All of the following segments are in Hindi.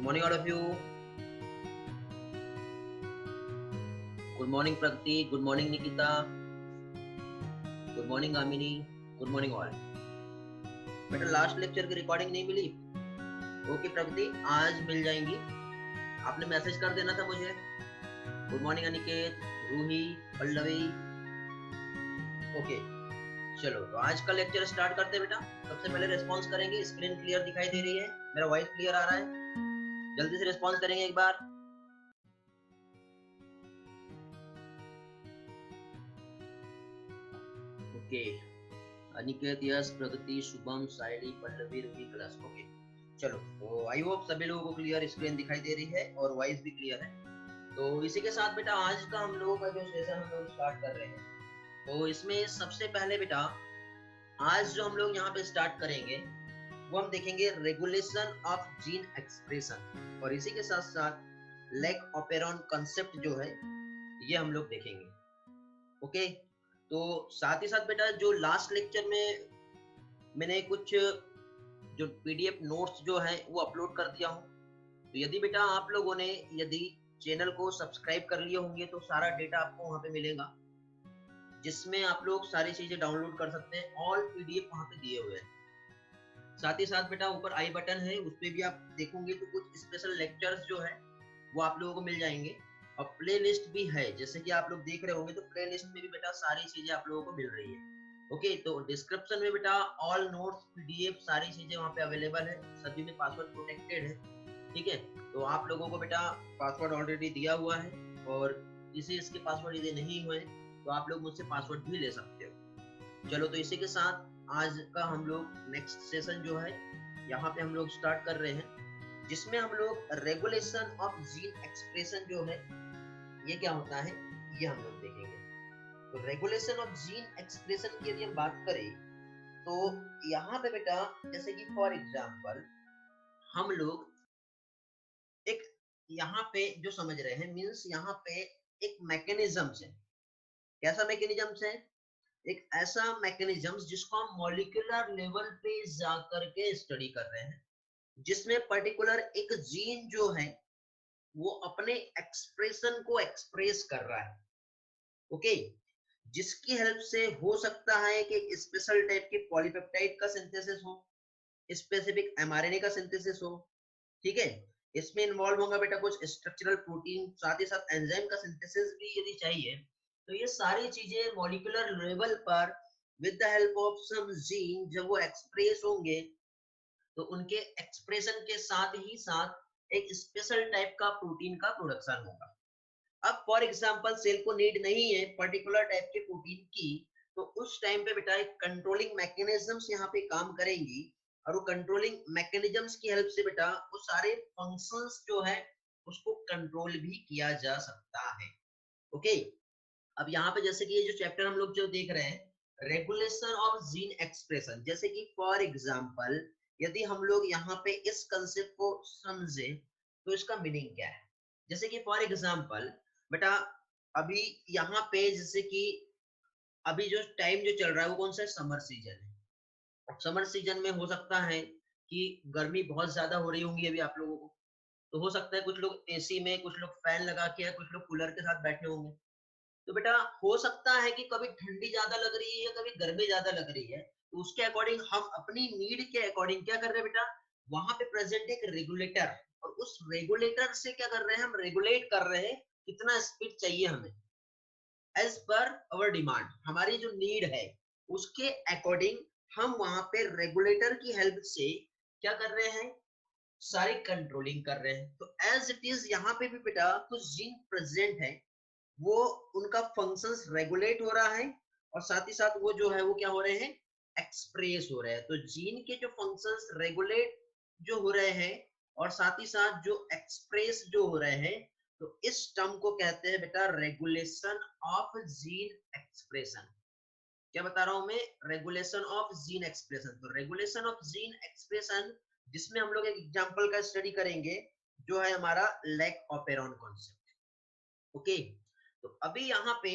morning, all of you. Good morning, Pragati. Good morning, Nikita. Good morning, Amini. Good morning, all. बेटा लास्ट लेक्चर की रिकॉर्डिंग नहीं मिली? ओके प्रगति, आज मिल जाएंगी। आपने मैसेज कर देना था मुझे। Good morning Aniket, Ruhi, Pallavi. Okay चलो, तो आज का लेक्चर स्टार्ट करते हैं बेटा। सबसे पहले रिस्पांस करेंगे। स्क्रीन क्लियर दिखाई दे रही है? मेरा वॉइस क्लियर आ रहा है? जल्दी से रिस्पांस करेंगे एक बार। ओके, अनिकेत यस, प्रगति, शुभम, साइली, पल्लवी, रूही क्लास। ओके चलो, तो आई होप सभी लोगों को क्लियर स्क्रीन दिखाई दे रही है और वॉइस भी क्लियर है। तो इसी के साथ बेटा आज का हम लोगों का जो सेशन हम लोग स्टार्ट कर रहे हैं, तो इसमें सबसे पहले बेटा आज जो हम लोग यहाँ पे स्टार्ट करेंगे वो हम देखेंगे रेगुलेशन ऑफ जीन एक्सप्रेशन, और इसी के साथ साथ लेक ऑपेरॉन कॉन्सेप्ट जो है ये हम लोग देखेंगे। ओके, तो साथ ही साथ बेटा जो लास्ट लेक्चर में मैंने कुछ जो पीडीएफ नोट्स जो है वो अपलोड कर दिया हूँ, तो यदि बेटा आप लोगों ने यदि चैनल को सब्सक्राइब कर लिए होंगे तो सारा डेटा आपको वहाँ पे मिलेगा, जिसमें आप लोग सारी चीजें डाउनलोड कर सकते हैं। ऑल पीडीएफ वहाँ पे दिए हुए हैं। साथ ही साथ बेटा ऊपर आई बटन है, उस पर भी आप देखोगे तो कुछ स्पेशल लेक्चर्स जो है वो आप लोगों को मिल जाएंगे, और प्ले लिस्ट भी है, जैसे कि आप लोग देख रहे होंगे। तो प्ले लिस्ट में भी बेटा सारी चीजें आप लोगों को मिल रही है। ओके, तो डिस्क्रिप्शन में बेटा ऑल नोट्स, पीडीएफ, सारी चीजें वहाँ पे अवेलेबल है। सभी में पासवर्ड प्रोटेक्टेड है, ठीक है। तो आप लोगों को बेटा पासवर्ड ऑलरेडी दिया हुआ है, और किसी इसके पासवर्ड यदि नहीं हुए तो आप लोग मुझसे पासवर्ड भी ले सकते हो। चलो, तो इसी के साथ आज का हम लोग नेक्स्ट सेशन जो है यहाँ पे हम लोग स्टार्ट कर रहे हैं, जिसमें हम लोग रेगुलेशन ऑफ जीन एक्सप्रेशन जो है ये क्या होता है ये हम लोग देखेंगे। तो रेगुलेशन ऑफ जीन एक्सप्रेशन की यदि हम बात करें तो यहाँ पे बेटा जैसे कि फॉर एग्जांपल हम लोग एक यहाँ पे जो समझ रहे हैं, मींस यहाँ पे एक मैकेनिज्म है। कैसा मैकेनिज्म है? एक ऐसा मैकेनिज्म जिसको हम मॉलिक्यूलर लेवल पे जा करके स्टडी कर रहे हैं, जिसमें पर्टिकुलर एक जीन जो है वो अपने एक्सप्रेशन को एक्सप्रेस कर रहा है। ओके, जिसकी हेल्प से हो सकता है कि स्पेशल टाइप के पॉलीपेप्टाइड का सिंथेसिस हो, स्पेसिफिक एमआरएनए का सिंथेसिस हो, ठीक है। इसमें इन्वॉल्व होगा बेटा कुछ स्ट्रक्चरल प्रोटीन, साथ ही साथ एंजाइम का सिंथेसिस भी यदि चाहिए, तो ये सारी चीजें मॉलिक्यूलर लेवल पर with the help of some gene जब वो एक्सप्रेस होंगे तो उनके एक्सप्रेशन के साथ ही साथ एक स्पेशल टाइप का प्रोटीन का प्रोडक्शन होगा। अब फॉर एग्जांपल सेल को नीड नहीं है पर्टिकुलर टाइप के प्रोटीन की, तो उस टाइम पे बेटा एक कंट्रोलिंग मैकेनिज्म्स यहाँ पे काम करेंगी, और वो कंट्रोलिंग मैकेनिज्म्स की हेल्प से बेटा वो सारे फंक्शंस जो है उसको कंट्रोल भी किया जा सकता है। ओके, अब यहाँ पे जैसे कि ये जो चैप्टर हम लोग जो देख रहे हैं रेगुलेशन ऑफ जीन एक्सप्रेशन, जैसे कि फॉर एग्जांपल यदि हम लोग यहाँ पे इस कंसेप्ट को समझे तो इसका मीनिंग क्या है। जैसे कि फॉर एग्जांपल बेटा अभी यहाँ पे जैसे कि अभी जो टाइम जो चल रहा है वो कौन सा है? समर सीजन है। अब समर सीजन में हो सकता है कि गर्मी बहुत ज्यादा हो रही होंगी अभी आप लोगों को, तो हो सकता है कुछ लोग एसी में, कुछ लोग फैन लगा के, कुछ लोग कूलर के साथ बैठे होंगे। तो बेटा हो सकता है कि कभी ठंडी ज्यादा लग रही है, कभी गर्मी ज्यादा लग रही है, तो उसके अकॉर्डिंग हम अपनी नीड के अकॉर्डिंग क्या कर रहे हैं बेटा, वहां पे प्रेजेंट एक रेगुलेटर, और उस रेगुलेटर से क्या कर रहे हैं, हम रेगुलेट कर रहे हैं कितना स्पीड चाहिए हमें एज पर अवर डिमांड, हमारी जो नीड है उसके अकॉर्डिंग हम वहां पे रेगुलेटर की हेल्प से क्या कर रहे हैं, सारी कंट्रोलिंग कर रहे हैं। तो एज इट इज यहाँ पे भी बेटा कुछ जीन प्रेजेंट है, वो उनका फंक्शंस रेगुलेट हो रहा है, और साथ ही साथ वो जो है वो क्या हो रहे हैं, एक्सप्रेस हो रहे हैं। तो जीन के जो फंक्शंस रेगुलेट जो हो रहे हैं और साथ ही साथ जो एक्सप्रेस जो हो रहे हैं, तो इस टर्म को कहते हैं बेटा रेगुलेशन ऑफ जीन एक्सप्रेशन। क्या बता रहा हूं मैं? Regulation of gene expression. तो रेगुलेशन ऑफ जीन एक्सप्रेशन जिसमें हम लोग एक एग्जांपल का स्टडी करेंगे जो है हमारा लैक ऑपेरॉन कॉन्सेप्ट। ओके, तो अभी यहाँ पे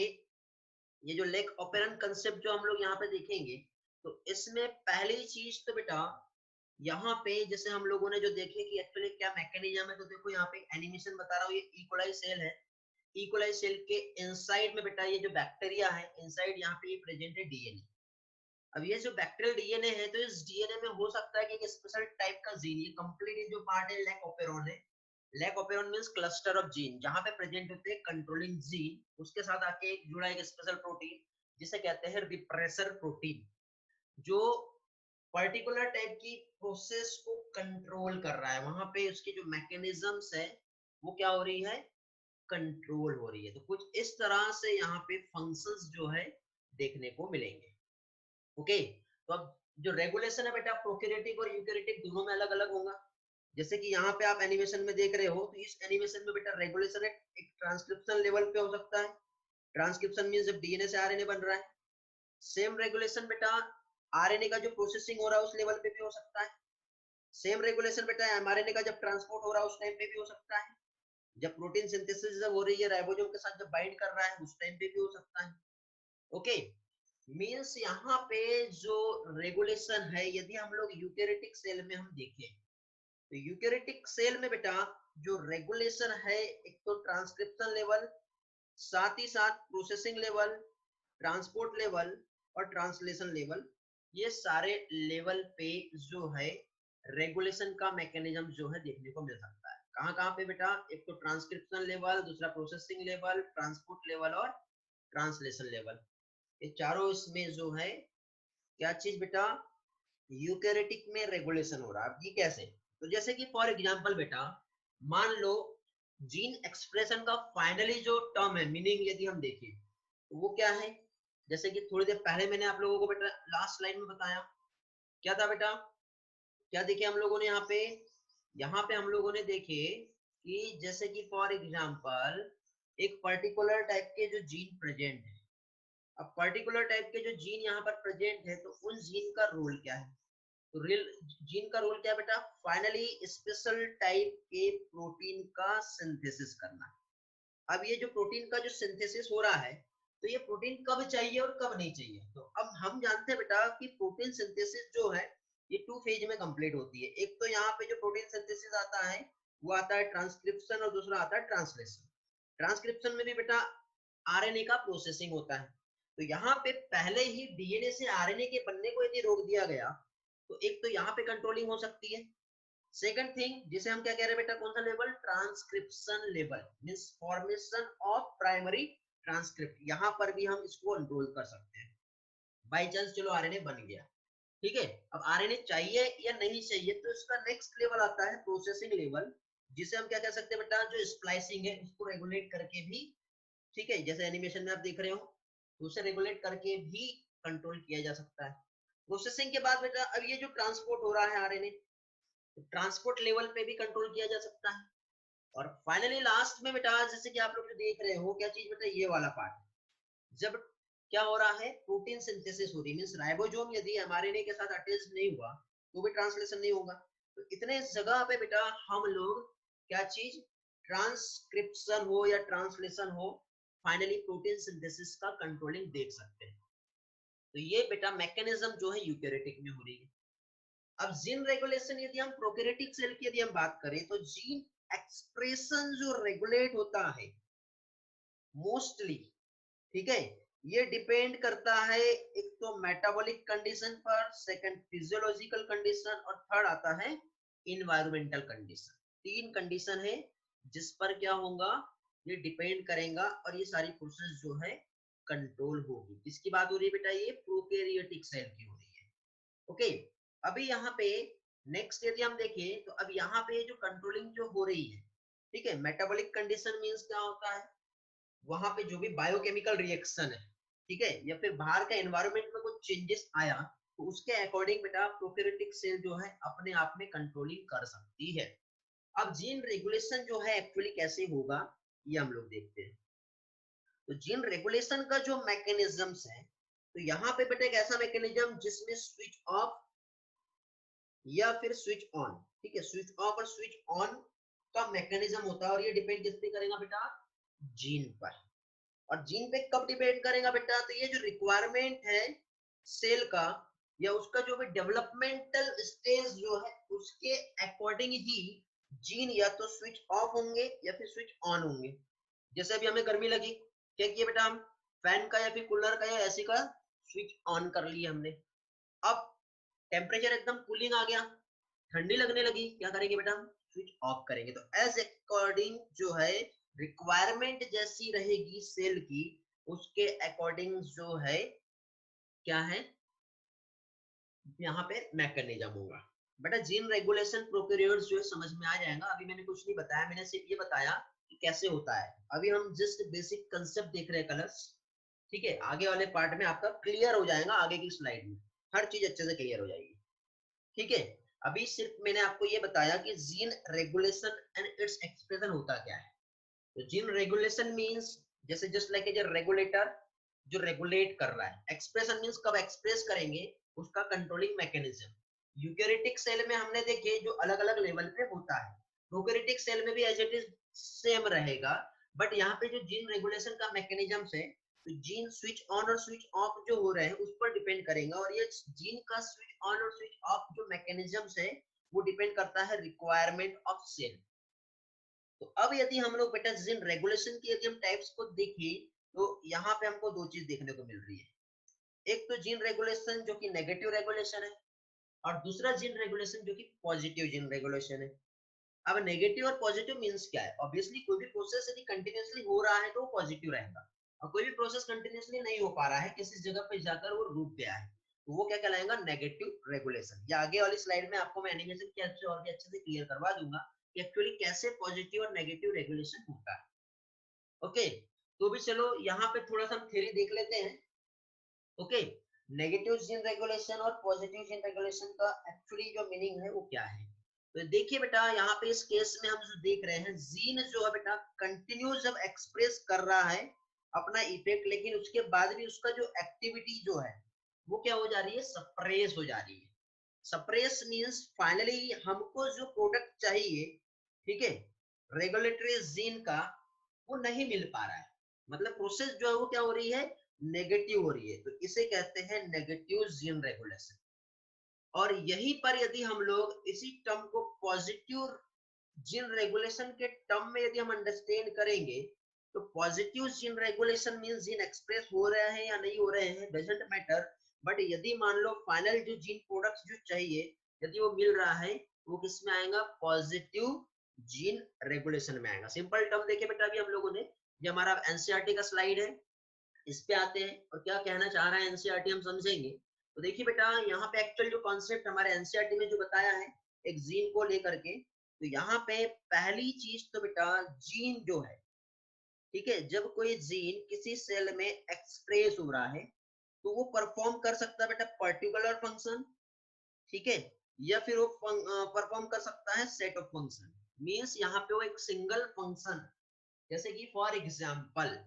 ये जो लेक ऑपेरन कंसेप्ट जो हम लोग यहाँ पे देखेंगे, तो इसमें पहली चीज तो बेटा यहाँ पे जैसे हम लोगों ने जो देखे कि एक्चुअली क्या मैकेनिज्म है, तो देखो यहाँ पे एनिमेशन बता रहा हूँ, ये इकोलाई सेल है। इकोलाई सेल के इनसाइड में बेटा ये जो बैक्टीरिया है, इनसाइड यहाँ पे प्रेजेंट है डीएनए। अब ये जो बैक्टीरियल डीएनए है, तो इस डीएनए में हो सकता है कि एक स्पेशल टाइप का जीन, ये कंप्लीट जो पार्ट है लैक ऑपेरॉन है। Lac operon means cluster of gene, जहां पे प्रेजेंट होते हैं कंट्रोलिंग जीन, उसके साथ आके जुड़ा एक स्पेशल प्रोटीन जिसे कहते हैं रिप्रेसर प्रोटीन, जो पर्टिकुलर टाइप की प्रोसेस को कंट्रोल कर रहा है। वहां पे उसकी जो मैकेनिज्म्स है वो क्या हो रही है, कंट्रोल हो रही है। तो कुछ इस तरह से यहाँ पे फंक्शंस जो है देखने को मिलेंगे। ओके, तो अब जो रेगुलेशन है बेटा प्रोकैरियोटिक और यूकैरियोटिक दोनों में अलग अलग होगा। जैसे कि यहाँ पे आप एनिमेशन में देख रहे हो, तो इस एनिमेशन में बेटा रेगुलेशन एक ट्रांसक्रिप्शन लेवल पे हो सकता है। ट्रांसक्रिप्शन मींस जब डीएनए से आरएनए बन रहा है। सेम रेगुलेशन बेटा आरएनए का जो प्रोसेसिंग हो रहा है उस लेवल पे भी हो सकता है। सेम रेगुलेशन बेटा एमआरएनए का जब ट्रांसपोर्ट हो रहा है उस टाइम पे भी हो सकता है। जब प्रोटीन सिंथेसिस जब हो रही है राइबोसोम के साथ जब बाइंड कर रहा है उस टाइम पे भी हो सकता है। ओके, मींस यहाँ पे जो रेगुलेशन है, यदि हम लोग यूकैरियोटिक सेल में हम देखें, तो यूकैरियोटिक सेल में बेटा जो रेगुलेशन है, एक तो ट्रांसक्रिप्शन लेवल, साथ ही साथ प्रोसेसिंग लेवल, ट्रांसपोर्ट लेवल और ट्रांसलेशन लेवल, ये सारे लेवल पे जो है रेगुलेशन का मैकेनिज्म जो है देखने को मिल सकता है। कहाँ कहाँ पे बेटा, एक तो ट्रांसक्रिप्शन लेवल, दूसरा प्रोसेसिंग लेवल, ट्रांसपोर्ट लेवल और ट्रांसलेशन लेवल, ये चारों इसमें जो है क्या चीज बेटा, यूकैरियोटिक में रेगुलेशन हो रहा है। अब ये कैसे, तो जैसे कि फॉर एग्जांपल बेटा मान लो जीन एक्सप्रेशन का फाइनली जो टर्म है, मीनिंग यदि हम देखें तो वो क्या है, जैसे कि थोड़ी देर पहले मैंने आप लोगों को बेटा लास्ट स्लाइड में बताया, क्या था बेटा, क्या देखे हम लोगों ने यहाँ पे हम लोगों ने देखे कि जैसे कि फॉर एग्जांपल एक पर्टिकुलर टाइप के जो जीन प्रेजेंट है। अब पर्टिकुलर टाइप के जो जीन यहाँ पर प्रेजेंट है, तो उन जीन का रोल क्या है, तो रियल जीन का रोल क्या है बेटा, फाइनली स्पेशल टाइप के प्रोटीन का सिंथेसिस करना। अब ये जो प्रोटीन का जो सिंथेसिस हो रहा है, तो ये प्रोटीन कब चाहिए और कब नहीं चाहिए। तो अब हम जानते हैं बेटा कि प्रोटीन सिंथेसिस जो है ये टू फेज में कंप्लीट होती है। एक तो यहाँ पे जो प्रोटीन सिंथेसिस आता है वो आता है ट्रांसक्रिप्शन और दूसरा आता है ट्रांसलेशन। ट्रांसक्रिप्शन में भी बेटा आरएनए का प्रोसेसिंग होता है। तो यहाँ पे पहले ही डीएनए से आरएनए के बनने को यदि रोक दिया गया, तो एक तो यहाँ पे कंट्रोलिंग हो सकती है। सेकंड थिंग जिसे हम क्या कह रहे हैं बेटा, कौन सा level, transcription level, means formation of primary transcript, यहाँ पर भी हम इसको कंट्रोल कर सकते हैं। बाई चांस चलो आरएनए बन गया, ठीक है, अब आरएनए चाहिए या नहीं चाहिए, तो इसका नेक्स्ट लेवल आता है प्रोसेसिंग लेवल, जिसे हम क्या कह सकते हैं बेटा, जो स्प्लाइसिंग है उसको रेगुलेट करके भी, ठीक है, जैसे एनिमेशन में आप देख रहे हो, तो उसे रेगुलेट करके भी कंट्रोल किया जा सकता है। प्रोसेसिंग के बाद बेटा अब ये जो ट्रांसपोर्ट हो रहा है आरएनए, तो ट्रांसपोर्ट लेवल पे भी कंट्रोल किया जा सकता है। और फाइनली लास्ट में बेटा जैसे कि आप लोग जो देख रहे हो, क्या चीज बेटा, ये वाला पार्ट, जब क्या हो रहा है, प्रोटीन सिंथेसिस हो रही है, मींस राइबोसोम यदि एमआरएनए के साथ अटैच नहीं हुआ तो भी ट्रांसलेशन नहीं होगा। तो इतने जगह पे बेटा हम लोग क्या चीज, ट्रांसक्रिप्शन हो या ट्रांसलेशन हो, फाइनली प्रोटीन सिंथेसिस का कंट्रोलिंग देख सकते हैं। तो ये बेटा मैकेनिज्म जो है यूकैरियोटिक में हो रही है। अब जीन रेगुलेशन यदि हम प्रोकैरियोटिक सेल की यदि हम बात करें, तो जीन एक्सप्रेशन जो रेगुलेट होता है मोस्टली, ठीक है, ये डिपेंड करता है एक तो मेटाबॉलिक कंडीशन पर, सेकंड फिजियोलॉजिकल कंडीशन और थर्ड आता है इन्वायरमेंटल कंडीशन। तीन कंडीशन है जिस पर क्या होगा, ये डिपेंड करेगा और ये सारी प्रोसेस जो है कंट्रोल होगी। किसकी बात हो रही है बेटा, ये प्रोकैरियोटिक सेल की हो रही है। ओके, अभी यहाँ पे नेक्स्ट यदि हम देखें, तो अब यहाँ पे जो कंट्रोलिंग जो हो रही है, ठीक है, मेटाबॉलिक कंडीशन मींस क्या होता है, वहां पे जो भी बायोकेमिकल रिएक्शन है, ठीक है, या फिर बाहर का एनवायरनमेंट में कुछ चेंजेस आया, तो उसके अकॉर्डिंग बेटा प्रोकैरियोटिक सेल जो है अपने आप में कंट्रोलिंग कर सकती है। अब जीन रेगुलेशन जो है एक्चुअली कैसे होगा, ये हम लोग देखते हैं। तो जीन रेगुलेशन का जो मैकेनिज्म्स है, तो यहाँ पे बेटा एक ऐसा मैकेनिज्म जिसमें स्विच ऑफ या फिर स्विच ऑन, ठीक है, स्विच ऑफ और स्विच ऑन का मैकेनिज्म होता है, और ये डिपेंड किस पे करेगा बेटा, जीन पर। और जीन पे कब डिपेंड करेगा बेटा, तो ये जो रिक्वायरमेंट है सेल का, या उसका जो भी डेवलपमेंटल स्टेज जो है उसके अकॉर्डिंग ही जीन या तो स्विच ऑफ होंगे या फिर स्विच ऑन होंगे। जैसे अभी हमें गर्मी लगी, क्या किया बेटा, हम फैन का या फिर कूलर का या एसी का स्विच ऑन कर लिया हमने। अब टेम्परेचर एकदम कूलिंग आ गया, ठंडी लगने लगी, क्या करेंगे बेटा, हम स्विच ऑफ करेंगे। तो एज अकॉर्डिंग जो है रिक्वायरमेंट जैसी रहेगी सेल की, उसके अकॉर्डिंग जो है क्या है यहाँ पे मैकेनिज्म होगा। बेटा जीन रेगुलेशन प्रोकैरियोट्स जो है समझ में आ जाएगा, अभी मैंने कुछ नहीं बताया, मैंने सिर्फ ये बताया कि कैसे होता है। अभी हम जस्ट बेसिक कंसेप्ट देख रहे हैं कलर्स, ठीक है। आगे वाले पार्ट में आपका क्लियर हो जाएगा, आगे की स्लाइड में हर चीज अच्छे से क्लियर हो जाएगी, ठीक है। अभी सिर्फ मैंने आपको ये बताया कि gene regulation and its expression होता क्या है। तो जीन रेगुलेशन मींस जैसे जस्ट लाइक ए रेगुलेटर जो रेगुलेट कर रहा है, एक्सप्रेशन मींस कब एक्सप्रेस करेंगे उसका कंट्रोलिंग मैकेनिज्म। यूकेरियोटिक सेल में हमने देखे जो अलग अलग लेवल पे होता है, प्रोकैरियोटिक सेल में भी एज इट इज सेम रहेगा, बट यहाँ पे जो जीन रेगुलेशन का मैकेनिज्म है, तो जीन स्विच ऑन और स्विच ऑफ जो हो रहे हैं उस पर डिपेंड करेगा। और ये जीन का स्विच ऑन और स्विच ऑफ जो मैकेनिज्म है वो डिपेंड करता है रिक्वायरमेंट ऑफ सेल। तो अब यदि हम लोग बेटा जीन रेगुलेशन की यदि हम टाइप्स को देखें, तो यहाँ पे हमको दो चीज देखने को मिल रही है। एक तो जीन रेगुलेशन जो कि नेगेटिव रेगुलेशन है, और दूसरा जीन रेगुलेशन जो कि पॉजिटिव जीन रेगुलेशन है। अब नेगेटिव और पॉजिटिव मींस क्या है, ऑब्वियसली कोई भी प्रोसेस यदि कंटिन्यूअसली हो रहा है तो वो पॉजिटिव रहेगा, और कोई भी प्रोसेस कंटिन्यूअसली नहीं हो पा रहा है, किसी जगह पे जाकर वो रुक गया है, तो वो क्या कहलाएगा, नेगेटिव रेगुलेशन। या आगे वाली स्लाइड में आपको मैं एनिमेशन के अच्छे और भी अच्छे से क्लियर करवा दूंगा कि एक्चुअली कैसे पॉजिटिव और नेगेटिव रेगुलेशन होता है। ओके, तो भी चलो यहाँ पे थोड़ा सा हम थ्योरी देख लेते हैं। ओके, नेगेटिव जीन रेगुलेशन और पॉजिटिव जीन रेगुलेशन का एक्चुअली जो मीनिंग है वो क्या है। तो देखिए बेटा, यहाँ पे इस केस में हम जो देख रहे हैं, जीन जो है बेटा कंटिन्यू जब एक्सप्रेस कर रहा है अपना इफेक्ट, लेकिन उसके बाद भी उसका जो एक्टिविटी जो है वो क्या हो जा रही है, सप्रेस हो जा रही है। सप्रेस मींस फाइनली हमको जो प्रोडक्ट चाहिए, ठीक है, रेगुलेटरी जीन का, वो नहीं मिल पा रहा है। मतलब प्रोसेस जो है वो क्या हो रही है, नेगेटिव हो रही है, तो इसे कहते हैं नेगेटिव जीन रेगुलेशन। और यहीं पर यदि हम लोग इसी टर्म को पॉजिटिव जीन रेगुलेशन के टर्म में यदि हम अंडरस्टैंड करेंगे, तो positive gene regulation means gene express हो रहे हैं या नहीं हो रहे हैं डजंट मैटर, बट यदि मान लो फाइनल जो जीन प्रोडक्ट्स जो चाहिए यदि वो मिल रहा है, वो किस में आएगा, पॉजिटिव जीन रेगुलेशन में आएगा। सिंपल टर्म देखे बेटा, अभी हम लोगों ने, ये हमारा एनसीईआरटी का स्लाइड है, इस पे आते हैं और क्या कहना चाह रहा है एनसीईआरटी हम समझेंगे। तो देखिए बेटा, यहाँ पे एक्चुअल जो कॉन्सेप्ट हमारे एनसीईआरटी में जो बताया है एक जीन को लेकर के, तो यहाँ पे पहली चीज तो बेटा जीन जो है, ठीक है, जब कोई जीन किसी सेल में एक्सप्रेस हो रहा है तो वो परफॉर्म कर सकता है बेटा पर्टिकुलर फंक्शन, ठीक है, या फिर वो परफॉर्म कर सकता है सेट ऑफ फंक्शन। मींस यहाँ पे वो एक सिंगल फंक्शन, जैसे कि फॉर एग्जांपल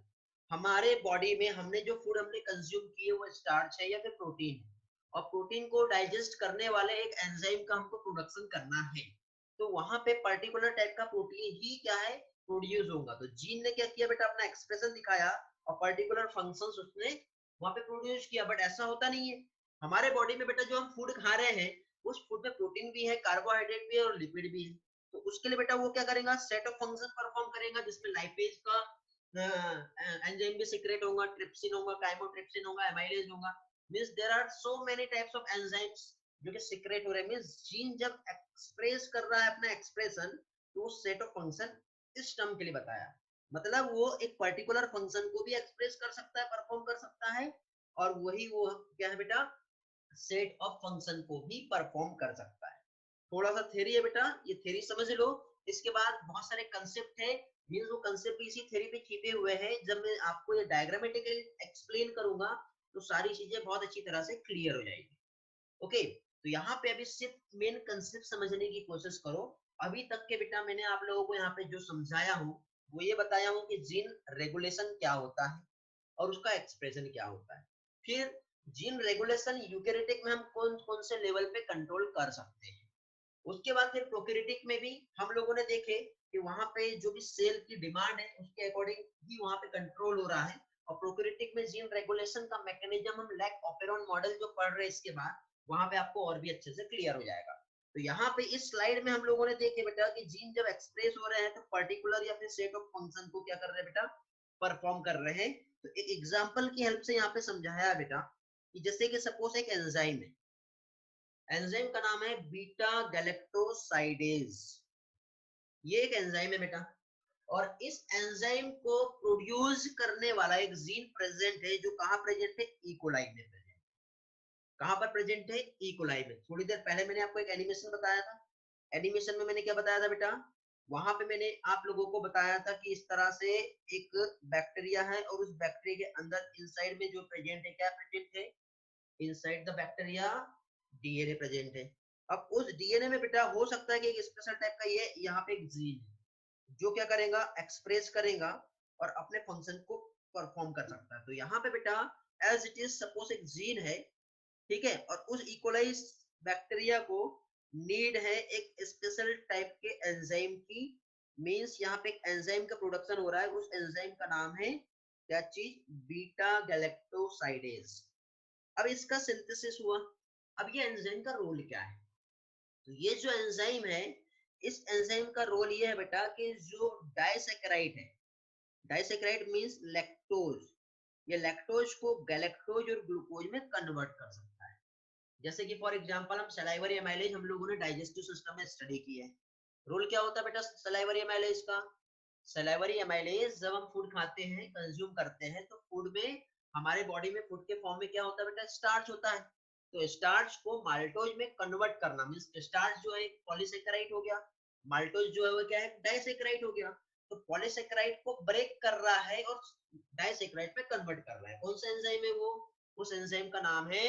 हमारे बॉडी में हमने जो फूड हमने कंज्यूम किए वो स्टार्च है या फिर प्रोटीन है, और प्रोटीन को डाइजेस्ट करने वाले एक एंजाइम का हमको प्रोडक्शन करना है, तो वहां पे पर्टिकुलर टाइप का प्रोटीन ही क्या है, प्रोड्यूस होगा। तो जीन ने क्या किया बेटा, अपना एक्सप्रेशन दिखाया और पर्टिकुलर फंक्शंस उसने वहां पे प्रोड्यूस किया। बट ऐसा होता नहीं है, हमारे बॉडी में बेटा जो हम फूड खा रहे हैं उस फूड में प्रोटीन भी है, कार्बोहाइड्रेट भी है और लिपिड भी है। तो उसके लिए बेटा वो क्या करेगा, सेट ऑफ फंक्शन परफॉर्म करेगा, जिसमें लाइपेज का एंजाइम भी सीक्रेट होगा, ट्रिप्सिन होगा, काइमोट्रिप्सिन होगा, एमाइलेज होगा। Means there are so many types of enzymes जो कि सीक्रेट हो रहे हैं। मींस जीन जब एक्सप्रेस कर रहा है अपना एक्सप्रेशन, तो सेट ऑफ फंक्शन इस टर्म के लिए बताया, मतलब वो एक पर्टिकुलर फंक्शन को भी एक्सप्रेस कर सकता है, परफॉर्म कर सकता है, और वही वो क्या है बेटा, सेट ऑफ फंक्शन को भी परफॉर्म कर सकता है। थोड़ा सा थ्योरी है बेटा, ये थ्योरी समझ लो। इसके बाद बहुत सारे कंसेप्ट है, मींस वो कंसेप्ट इसी थ्योरी पे छिपे हुए हैं। जब मैं आपको ये डायग्रामेटिकली एक्सप्लेन करूंगा तो सारी चीजें बहुत अच्छी तरह से क्लियर हो जाएगी। ओके, तो यहाँ पे अभी सिर्फ मेन कंसेप्ट समझने की कोशिश करो। अभी तक के बेटा मैंने आप लोगों को यहाँ पे जो समझाया हूँ वो ये बताया हूँ कि जीन रेगुलेशन क्या होता है और उसका एक्सप्रेशन क्या होता है। फिर जीन रेगुलेशन यूकेरियोटिक में हम कौन कौन से लेवल पे कंट्रोल कर सकते हैं। उसके बाद फिर प्रोकैरियोटिक में भी हम लोगों ने देखे कि वहां पे जो भी सेल की डिमांड है उसके अकॉर्डिंग ही वहां पे कंट्रोल हो रहा है। और प्रोकैरियोटिक में जीन रेगुलेशन का मैकेनिज्म हम लैक ऑपेरॉन मॉडल जो पढ़ रहे हैं इसके बाद, वहां पे आपको और भी अच्छे से क्लियर हो जाएगा। तो यहाँ पे इस स्लाइड में हम लोगों ने देखे बेटा कि जीन जब एक्सप्रेस हो रहे हैं तो पर्टिकुलर या फिर सेट ऑफ फंक्शन को क्या कर रहे हैं बेटा, परफॉर्म कर रहे हैं। तो एक एग्जांपल की हेल्प से यहाँ पे समझाया है बेटा कि जैसे कि सपोज एक एंजाइम है, एंजाइम का नाम है बीटा गैलेक्टोसाइडेज। ये एक एंजाइम है बेटा, और इस एंजाइम को प्रोड्यूस करने वाला एक जीन प्रेजेंट है, जो कहाँ प्रेजेंट है, इकोलाई में प्रेजेंट। कहाँ पर प्रेजेंट है, इकोलाई में। थोड़ी देर पहले मैंने आपको एक एनिमेशन बताया था। एनिमेशन में मैंने क्या बताया था बेटा, वहां पे मैंने आप लोगों को बताया था कि इस तरह से एक बैक्टीरिया है, और उस बैक्टीरिया के अंदर इनसाइड में जो प्रेजेंट है, क्या प्रेजेंट है, inside the bacteria DNA present है। अब उस डीएनए में बेटा हो सकता है कि एक स्पेशल टाइप का ये यहाँ पे एक जीन है जो क्या करेगा, एक्सप्रेस करेगा और अपने फंक्शन को परफॉर्म कर सकता है। तो यहाँ पे बेटा एज इट इज सपोज एक जीन है, ठीक है, और उस इकोलाई बैक्टीरिया को नीड है एक स्पेशल टाइप के एंजाइम की। मींस यहाँ पे एक एंजाइम का प्रोडक्शन हो रहा है, उस एंजाइम का नाम है क्या चीज, बीटा गैलेक्टोसाइडेज। अब इसका सिंथेसिस हुआ। अब ये एंजाइम का रोल क्या है, तो ये जो एंजाइम है, इस एंजाइम का रोल ये है बेटा कि जो डाइसैकेराइड है, डाइसैकेराइड मींस लैक्टोज, ये लैक्टोज को गैलेक्टोज और ग्लूकोज में कन्वर्ट कर सकता है। जैसे कि फॉर एग्जांपल हम सलाइवरी एमाइलेज हम लोगों ने डाइजेस्टिव सिस्टम में स्टडी की है। रोल क्या होता है बेटा सलाइवरी एमाइलेज का, सलाइवरी एमाइलेज जब हम फूड खाते हैं, कंज्यूम करते हैं, तो फूड में, हमारे बॉडी में फूड के फॉर्म में क्या होता है बेटा, स्टार्च होता है। तो स्टार्च को माल्टोज में कन्वर्ट करना, मींस स्टार्च जो है पॉलीसेकेराइड हो गया, माल्टोज जो है वो क्या है, डाइसेकेराइड हो गया। तो पॉलीसेकेराइड को ब्रेक कर रहा है और डाइसेकेराइड पे कन्वर्ट कर रहा है। कौन सा एंजाइम है वो, उस एंजाइम का नाम है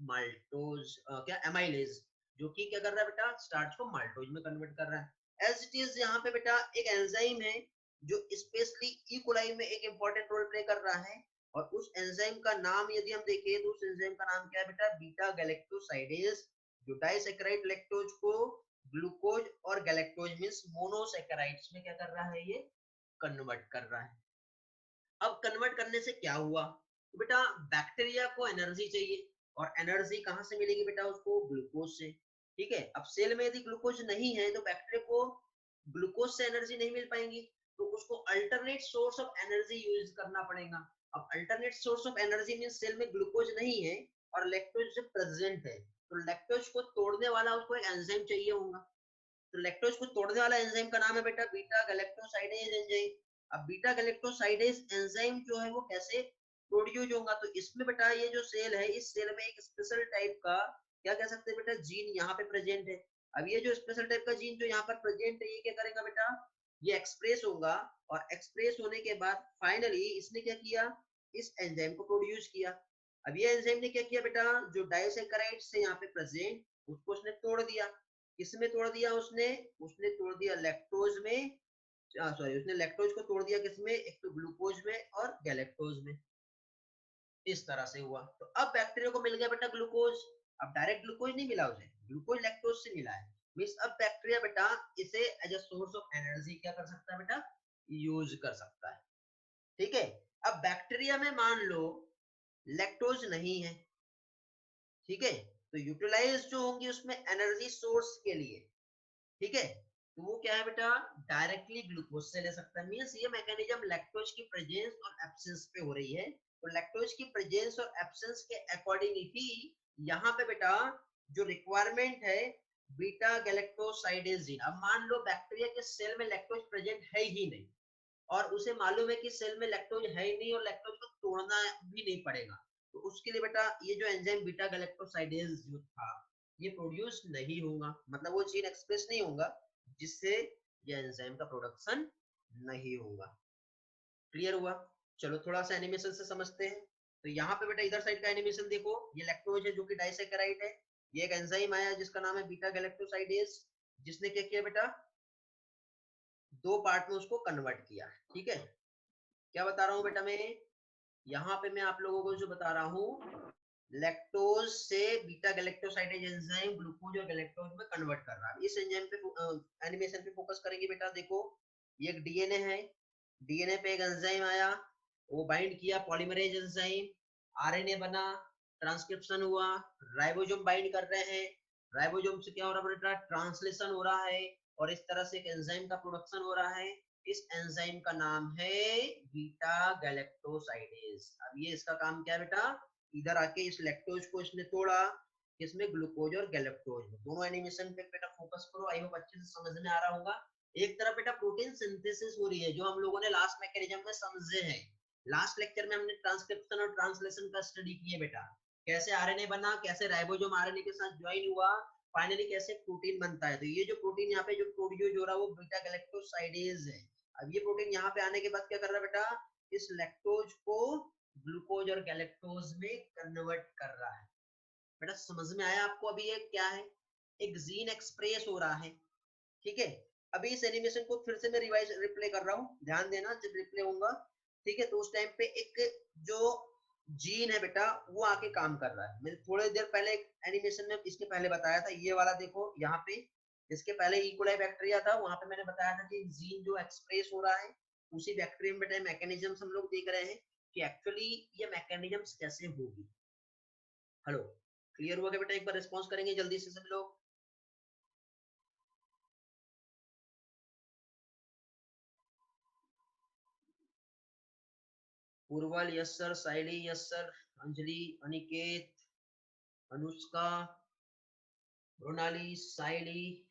माल्टोज, क्या एमाइलेज, जो कि क्या कर रहा है बेटा, स्टार्च को माल्टोज में कन्वर्ट कर रहा है। एज इट इज यहाँ पे बेटा एक एंजाइम है जो स्पेशली ई कोलाई में एक इंपॉर्टेंट रोल प्ले कर रहा है, और उस एंजाइम का नाम यदि हम देखें तो उस एंजाइम का नाम क्या है बेटा, बीटा गैलेक्टोसाइडेज, जो डाइसैकेराइड लैक्टोज को ग्लूकोज और गैलेक्टोज मींस मोनोसैकेराइड्स में क्या कर रहा है, ये कन्वर्ट कर रहा है। अब कन्वर्ट करने से क्या हुआ, तो बेटा बैक्टीरिया को एनर्जी चाहिए, और एनर्जी कहाँ से मिलेगी बेटा, उसको ग्लूकोज से। ठीक है, अब सेल में यदि ग्लूकोज नहीं है तो बैक्टीरिया को ग्लूकोज से एनर्जी नहीं मिल पाएंगी, तो उसको alternate source of energy use करना पड़ेगा। अब alternate source of energy mean cell में ग्लूकोज नहीं है और लैक्टोज प्रेजेंट है, तो लैक्टोज को तोड़ने वाला उसको एक एंजाइम चाहिए होगा। तो लैक्टोज को तोड़ने वाला एंजाइम का नाम है बेटा बीटा गैलेक्टोसाइडेज एंजाइम। अब बीटा गैलेक्टोसाइडेज एंजाइम जो है वो कैसे प्रोड्यूस होगा, तो इसमें बेटा ये जो सेल है, इस सेल में एक स्पेशल टाइप का क्या कह सकते हैं बेटा, जीन यहाँ पे प्रेजेंट है। अब ये जो स्पेशल टाइप का जीन जो यहाँ पर प्रेजेंट है, ये क्या करेगा बेटा, ये एक्सप्रेस होगा, और एक्सप्रेस होने के बाद फाइनली इसने क्या किया, इस एंजाइम को प्रोड्यूस किया। अब ये एंजाइम ने क्या किया बेटा, जो डाइसैकेराइड से यहाँ पे प्रेजेंट, उसको उसने तोड़ दिया। किसमें तोड़ दिया उसने, उसने तोड़ दिया लैक्टोज में, सॉरी उसने लैक्टोज को तोड़ दिया किसमें, एक तो ग्लूकोज में और गैलेक्टोज में। इस तरह से हुआ। तो अब बैक्टीरिया को मिल गया बेटा ग्लूकोज। अब डायरेक्ट ग्लूकोज नहीं मिला उसे, ग्लूकोज लैक्टोज से मिला है। मींस अब बैक्टीरिया बेटा इसे as a source of energy क्या कर सकता है बेटा, यूज कर सकता है। ठीक है, अब बैक्टीरिया में मान लो लैक्टोज नहीं है, ठीक है, तो यूटिलाइज जो होंगी उसमें एनर्जी सोर्स के लिए, ठीक है, तो वो क्या है बेटा, डायरेक्टली ग्लूकोज से ले सकता है। मींस ये मैकेनिज्म लैक्टोज की प्रेजेंस और एब्सेंस पे हो रही है। तो लैक्टोज की प्रेजेंस और एब्सेंस के अकॉर्डिंग ही यहाँ पे बेटा जो रिक्वायरमेंट है बीटा गैलेक्टोसाइडेज जीन। अब मान लो बैक्टीरिया के सेल में लैक्टोज प्रेजेंट है ही नहीं, और उसे मालूम है कि सेल में लैक्टोज है ही नहीं और लैक्टोज को तोड़ना भी नहीं पड़ेगा, तो उसके लिए बेटा ये जो एंजाइम बीटा गैलेक्टोसाइडेज जो था ये प्रोड्यूस नहीं होगा, मतलब वो जीन एक्सप्रेस नहीं होगा, जिससे ये एंजाइम का प्रोडक्शन नहीं होगा। क्लियर हुआ। चलो थोड़ा सा एनिमेशन से समझते हैं। तो यहाँ पे बेटा इधर साइड का एनिमेशन देखो, ये लैक्टोज है जो कि डाइसैकेराइड है, ये एक एंजाइम आया जिसका नाम है बीटा गैलेक्टोसाइडेज, जिसने क्या किया बेटा, दो पार्ट में उसको कन्वर्ट किया। ठीक है, क्या बता रहा हूँ बेटा मैं, यहाँ पे मैं आप लोगों को जो बता रहा हूँ, लैक्टोज से बीटा गैलेक्टोसाइडेज एंजाइम ग्लूकोज और गैलेक्टोज में कन्वर्ट कर रहा है। इस एंजाइम पे एनिमेशन पे फोकस करेंगे बेटा। देखो ये एक डीएनए है, डीएनए पे एक एंजाइम आया, वो बाइंड किया पॉलीमरेज एंजाइम, आरएनए बना, ट्रांसक्रिप्शन हुआ, राइबोसोम बाइंड कर रहे हैं, राइबोसोम से क्या हो रहा है बेटा, ट्रांसलेशन हो रहा है, और इस तरह से एक एंजाइम का प्रोडक्शन हो रहा है। इस एंजाइम का नाम है बीटा गैलेक्टोसाइडेज। अब ये इसका काम क्या है बेटा, इधर आके इस लैक्टोज को इसने तोड़ा, इसमें ग्लूकोज और गैलेक्टोज दोनों एनिमेशन पे बेटा फोकस करो, आई होप अच्छे से समझ में आ रहा होगा। एक तरफ बेटा प्रोटीन सिंथेसिस हो रही है जो हम लोगों ने लास्ट मैकेनिज्म में समझे हैं। लास्ट लेक्चर में हमने ट्रांसक्रिप्शन और ट्रांसलेशन का स्टडी किया बेटा, कैसे आरएनए बना, कैसे राइबोसोम आरएनए के साथ ज्वाइन हुआ, फाइनली कैसे प्रोटीन बनता है। तो ये जो प्रोटीन यहाँ पे जो प्रोड्यूस हो रहा है वो बीटा गैलेक्टोसाइडेज है। अब ये प्रोटीन यहाँ पे आने के बाद क्या कर रहा है बेटा, इस लैक्टोज को ग्लूकोज और गैलेक्टोज में कन्वर्ट कर रहा है। बेटा समझ में आया आपको अभी ये क्या है, एक जीन एक्सप्रेस हो रहा है। ठीक है, अभी इस एनिमेशन को फिर से मैं रिवाइज रिप्ले कर रहा हूँ, ध्यान देना जब रिप्ले होगा। ठीक है, तो उस टाइम पे एक जो जीन है बेटा वो आके काम कर रहा है। मैंने थोड़ी देर पहले एनिमेशन में इसके पहले बताया था, ये वाला देखो यहाँ पे, इसके पहले इकोलाई बैक्टीरिया था, वहां पे मैंने बताया था कि जीन जो एक्सप्रेस हो रहा है उसी बैक्टीरिया में बेटा मैकेनिज्म्स हम लोग देख रहे हैं कि एक्चुअली ये मैकेनिज्म्स कैसे होगी। हेलो, क्लियर हुआ क्या बेटा, एक बार रिस्पॉन्स करेंगे जल्दी से सब लोग। पूर्वल यस सर, साइली यस सर, अंजलि, अनिकेत, अनुष्का, रोनाली, साइली,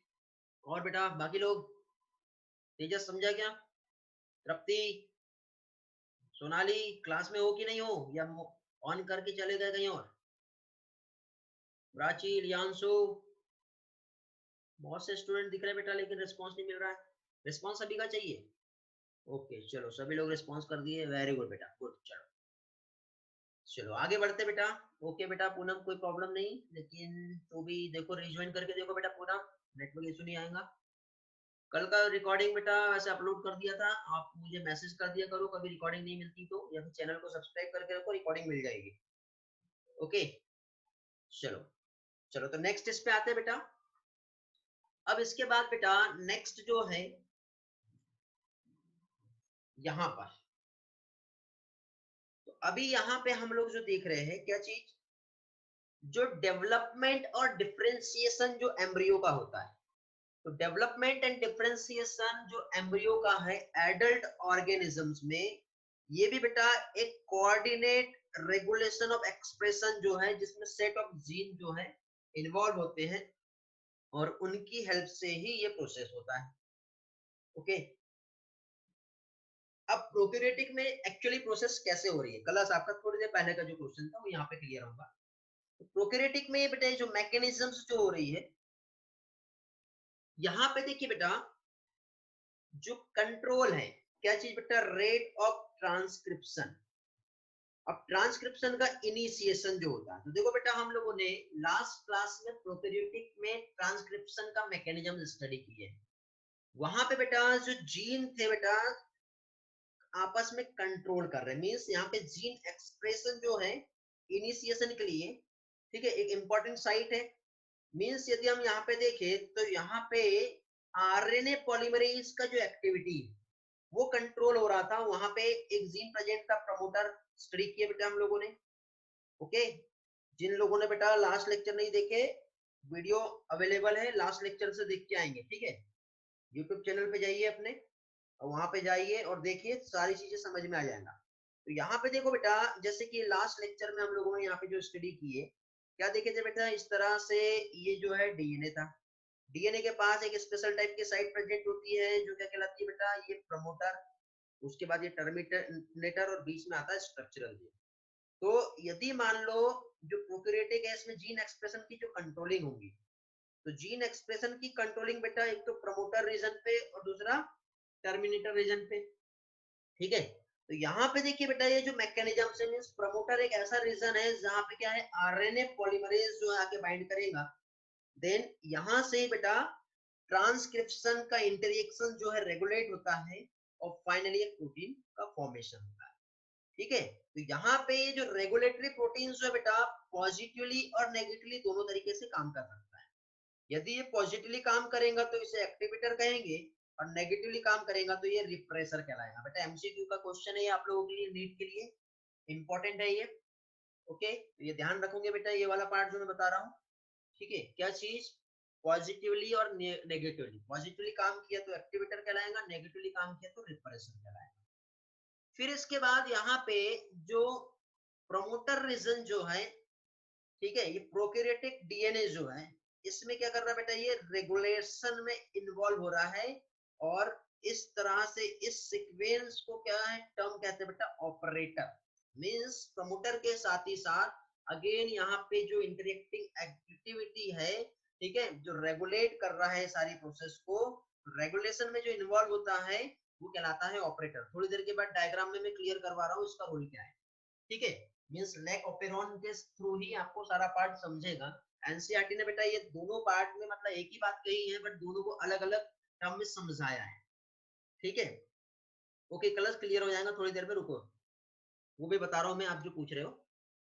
और बेटा बाकी लोग, तेजस समझा क्या, तृप्ति, सोनाली, क्लास में हो कि नहीं हो, या ऑन करके चले गए कहीं और, प्राची, लियांशु, बहुत से स्टूडेंट दिख रहे हैं बेटा लेकिन रिस्पांस नहीं मिल रहा है। रिस्पांस सभी का चाहिए, ओके चलो सभी लोग रिस्पांस कर दिए, वेरी गुड बेटा, गुड। चलो चलो आगे बढ़ते बेटा। ओके बेटा पूनम, कोई प्रॉब्लम नहीं, लेकिन तो भी देखो रिज्वाइन करके देखो बेटा पूनम, नेटवर्क इशू नहीं आएगा। कल का रिकॉर्डिंग बेटा ऐसे अपलोड कर दिया था, आप मुझे मैसेज कर दिया करो कभी रिकॉर्डिंग नहीं मिलती तो, या फिर चैनल को सब्सक्राइब करके रखो, रिकॉर्डिंग मिल जाएगी। ओके चलो, चलो तो नेक्स्ट इस पे आते हैं बेटा। अब इसके बाद बेटा नेक्स्ट जो है यहाँ पर, तो अभी यहाँ पे हम लोग जो देख रहे हैं क्या चीज, जो डेवलपमेंट और डिफरेंशिएशन जो एम्ब्रियो का होता है। तो डेवलपमेंट एंड डिफरेंशिएशन जो एम्ब्रियो का है एडल्ट ऑर्गेनिजम्स में, ये भी बेटा एक कोऑर्डिनेट रेगुलेशन ऑफ एक्सप्रेशन जो है, जिसमें सेट ऑफ जीन जो है इन्वॉल्व होते हैं, और उनकी हेल्प से ही ये प्रोसेस होता है। ओके, अब प्रोकैरियोटिक में एक्चुअली प्रोसेस कैसे हो रही है, क्लास आपका थोड़ी देर पहले का जो क्वेश्चन था वो यहाँ पे क्लियर होगा। तो प्रोकैरियोटिक में बेटा जो मैकेनिज्म्स जो हो रही है, यहाँ पे देखिए बेटा जो कंट्रोल है, क्या चीज बेटा, रेट ऑफ ट्रांसक्रिप्शन। अब ट्रांसक्रिप्शन का इनिशिएशन जो होता है, तो देखो बेटा हम लोगों ने लास्ट क्लास में प्रोकैरियोटिक में ट्रांसक्रिप्शन का मैकेनिज्म स्टडी किए, वहां पे बेटा जो जीन थे बेटा आपस में कंट्रोल कर रहे हैं, मींस यहाँ पे जीन एक्सप्रेशन जो है इनिशिएशन के लिए, ठीक है, एक इंपॉर्टेंट साइट है। मींस यदि हम यहाँ पे देखें तो यहाँ पे आरएनए पॉलीमरेज का जो एक्टिविटी वो कंट्रोल हो रहा था, वहां पे एक जीन प्रेजेंट था प्रमोटर, स्टडी किए बेटा हम लोगों ने। ओके, जिन लोगों ने बेटा लास्ट लेक्चर नहीं देखे, वीडियो अवेलेबल है, लास्ट लेक्चर से देख के आएंगे, ठीक है। यूट्यूब चैनल पे जाइए अपने, और वहां पे जाइए और देखिए, सारी चीजें समझ में आ जाएगा। तो यहाँ पे देखो बेटा, जैसे कि लास्ट लेक्चर में हम लोगों ने यहाँ पे जो स्टडी की है, क्या देखे थे बेटा, इस तरह से ये जो है डीएनए था, डीएनए के पास एक स्पेशल टाइप की साइट प्रेजेंट होती है जो क्या कहलाती है बेटा, ये प्रमोटर, उसके बाद ये टर्मिनेटर, और बीच में आता है स्ट्रक्चरल जीन। तो यदि मान लो जो प्रोकैरियोटिक है इसमें जीन एक्सप्रेशन की जो कंट्रोलिंग होगी, तो जीन एक्सप्रेशन की कंट्रोलिंग बेटा एक तो प्रमोटर रीजन पे और दूसरा टर्मिनेटर रीजन पे, ठीक है। तो यहाँ पे देखिए बेटा ये जो मैकेनिज्म से, मींस प्रमोटर एक ऐसा रीजन है जहाँ पे क्या है आरएनए पॉलीमरेज जो आके बाइंड करेगा, देन यहाँ से बेटा ट्रांसक्रिप्शन का इंटरेक्शन जो है रेगुलेट होता है, और फाइनली एक प्रोटीन का फॉर्मेशन होता है, ठीक है। तो यहाँ पे जो रेगुलेटरी प्रोटीन जो है बेटा पॉजिटिवली और नेगेटिवली दोनों तरीके से काम कर सकता है। यदि ये पॉजिटिवली काम करेगा तो इसे एक्टिवेटर कहेंगे, और नेगेटिवली काम करेगा तो ये रिप्रेसर कहलाएगा। बेटा एमसीक्यू का क्वेश्चन है ये आप लोगों के लिए, नीट के लिए इंपॉर्टेंट है ये। ओके, तो ये ध्यान रखोगे बेटा, ये वाला पार्ट जो मैं बता रहा हूँ, ठीक है। क्या चीज, पॉजिटिवली और नेगेटिवली, पॉजिटिवली काम किया तो एक्टिवेटर कहलाएगा, नेगेटिवली काम किया तो रिप्रेसर कहलाएगा। फिर इसके बाद यहाँ पे जो प्रोमोटर रीजन जो है, ठीक है, ये प्रोकैरियोटिक डीएनए जो है, इसमें क्या कर रहा है बेटा, ये रेगुलेशन में इन्वॉल्व हो रहा है। और इस तरह से इस सीक्वेंस को क्या है, टर्म कहते हैं बेटा ऑपरेटर। मींस प्रमोटर के साथ ही साथ अगेन यहाँ पे जो इंटरेक्टिंग एक्टिविटी है, ठीक है, जो रेगुलेट कर रहा है सारी प्रोसेस को, रेगुलेशन में जो इन्वॉल्व होता है वो कहलाता है ऑपरेटर। थोड़ी देर के बाद डायग्राम में मैं क्लियर करवा रहा हूँ इसका रोल क्या है, ठीक है। मींस लैक ऑपेरॉन के थ्रू ही आपको सारा पार्ट समझेगा। एनसीईआरटी ने बेटा ये दोनों पार्ट में मतलब एक ही बात कही है, बट दोनों को अलग अलग टर्म में समझाया है, ठीक है। ओके, कलर क्लियर हो जाएगा थोड़ी देर में, रुको, वो भी बता रहा हूँ मैं, आप जो पूछ रहे हो।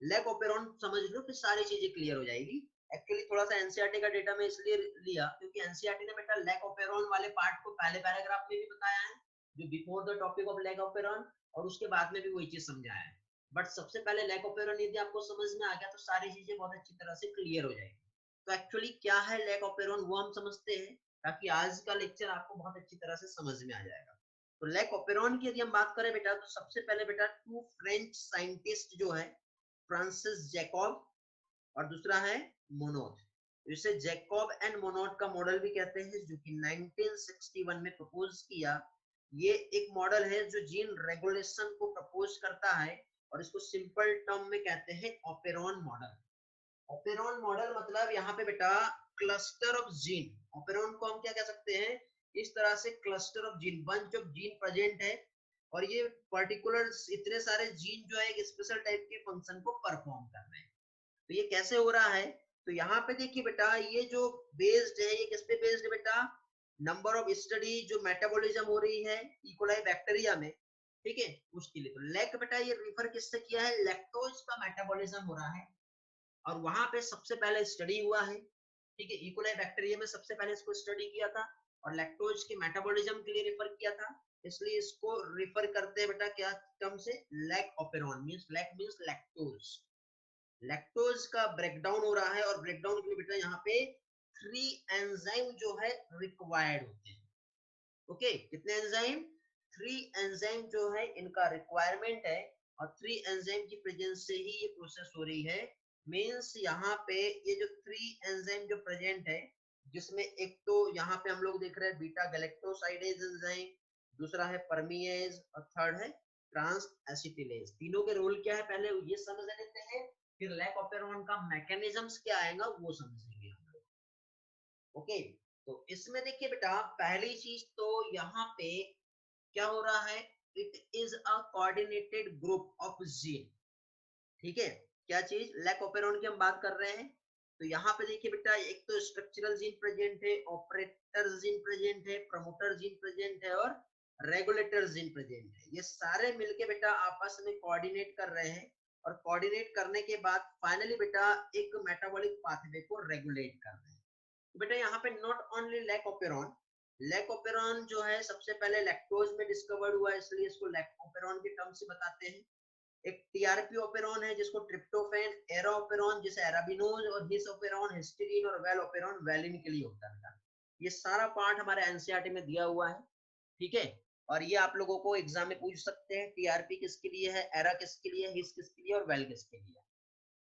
लैक ऑपेरॉन समझ लो, फिर सारी चीजें क्लियर हो जाएगी। एक्चुअली थोड़ा सा एनसीईआरटी का डेटा मैं इसलिए लिया क्योंकि एनसीईआरटी ने बेटा लैक ऑपेरॉन वाले पार्ट को पहले पैराग्राफ में भी बताया है, जो before the topic of lac operon, और उसके बाद में भी वही चीज समझाया है। बट सबसे पहले लैक ऑपेरॉन यदि आपको समझ में आ गया तो सारी चीजें बहुत अच्छी तरह से क्लियर हो जाएगी। तो एक्चुअली क्या है लैक ऑपेरॉन वो हम समझते हैं, ताकि आज का लेक्चर आपको बहुत अच्छी तरह से समझ में आ जाएगा। तो लैक ऑपेरॉन की यदि हम बात करें बेटा, तो सबसे पहले बेटा टू फ्रेंच साइंटिस्ट जो है, फ्रांसिस जैकब और दूसरा है मोनोड। इसे जैकब एंड मोनोड का मॉडल भी कहते हैं, जो कि 1961 में प्रपोज किया। ये एक मॉडल है जो जीन रेगुलेशन को प्रपोज करता है, और इसको सिंपल टर्म में कहते हैं ऑपेरॉन मॉडल। ऑपेरॉन मॉडल मतलब यहाँ पे बेटा क्लस्टर ऑफ जीन, ऑपेरॉन को हम क्या कह सकते हैं, इस तरह से cluster of gene, bunch of gene present है, और ये पर्टिकुलर इतने सारे जीन जो है एक स्पेशल टाइप के फंक्शन को परफॉर्म कर रहे हैं। तो ये कैसे हो रहा है, तो यहाँ पे देखिए बेटा, ये जो बेस्ड है, ये किस पे बेस्ड है बेटा, नंबर ऑफ स्टडी जो मेटाबॉलिज्म हो रही है इकोलाई बैक्टीरिया में, ठीक है, उसके लिए। तो लैक बेटा ये रिफर किससे किया है, लैक्टोज का मेटाबॉलिज्म हो रहा है, और वहां पे सबसे पहले स्टडी हुआ है, ठीक है, इकोलाई बैक्टीरिया में सबसे पहले इसको स्टडी किया था, और लैक्टोज के मेटाबॉलिज्म के लिए रिफर किया था। इसलिए इसको रिफर करते हैं बेटा क्या टर्म से, lac operon. Means lac means lactose, lactose का ब्रेकडाउन हो रहा है, और ब्रेकडाउन के लिए बेटा यहाँ पे 3 एंजाइम जो है रिक्वायर्ड होते हैं। ओके, कितने एंजाइम, 3 एंजाइम जो है इनका रिक्वायरमेंट है, और 3 एंजाइम की प्रेजेंस से ही ये प्रोसेस हो रही है। मींस यहाँ पे ये जो 3 एंजाइम जो प्रेजेंट है, जिसमें एक तो यहाँ पे हम लोग देख रहे हैं बीटा गैलेक्टोसाइडेज एंजाइम, दूसरा है परमीएज, और थर्ड है ट्रांस एसिटिलेज। तीनों के रोल क्या है पहले ये समझ लेते हैं, फिर लैक ऑपेरॉन का मैकेनिज्म्स क्या आएगा वो समझेंगे हम लोग। ओके, तो इसमें देखिए बेटा पहली चीज तो यहाँ पे क्या हो रहा है, it is a coordinated group of gene, ठीक है। क्या चीज, लैक ऑपेरॉन की हम बात कर रहे हैं। तो यहाँ पे देखिए बेटा, एक तो स्ट्रक्चरल जीन प्रेजेंट है, ऑपरेटर जीन प्रेजेंट है, प्रमोटर जीन प्रेजेंट है, और रेगुलेटर जीन प्रेजेंट है। ये सारे मिलके बेटा आपस में कोऑर्डिनेट कर रहे हैं, और कोऑर्डिनेट करने के बाद फाइनली बेटा एक मेटाबॉलिक पाथवे को रेगुलेट कर रहे हैं। तो बेटा यहाँ पे not only lac operon, lac operon जो है सबसे पहले लैक्टोज में डिस्कवर्ड हुआ, इसलिए इसको लैक ऑपेरॉन के टर्म से बताते हैं। एक टीआरपी ऑपेरॉन है जिसको ट्रिप्टोफैन, एरा ऑपेरॉन जैसे एराबिनोज, और हिस ऑपेरॉन हिस्टीडीन, और वेल ऑपेरॉन वेलिन के लिए होता है। ये सारा पार्ट हमारे एनसीईआरटी में दिया हुआ है, ठीक है। और ये आप लोगों को एग्जाम में पूछ सकते हैं, टीआरपी किसके लिए है, एरा किसके लिए, हिस किसके लिए, और वेल किसके लिए।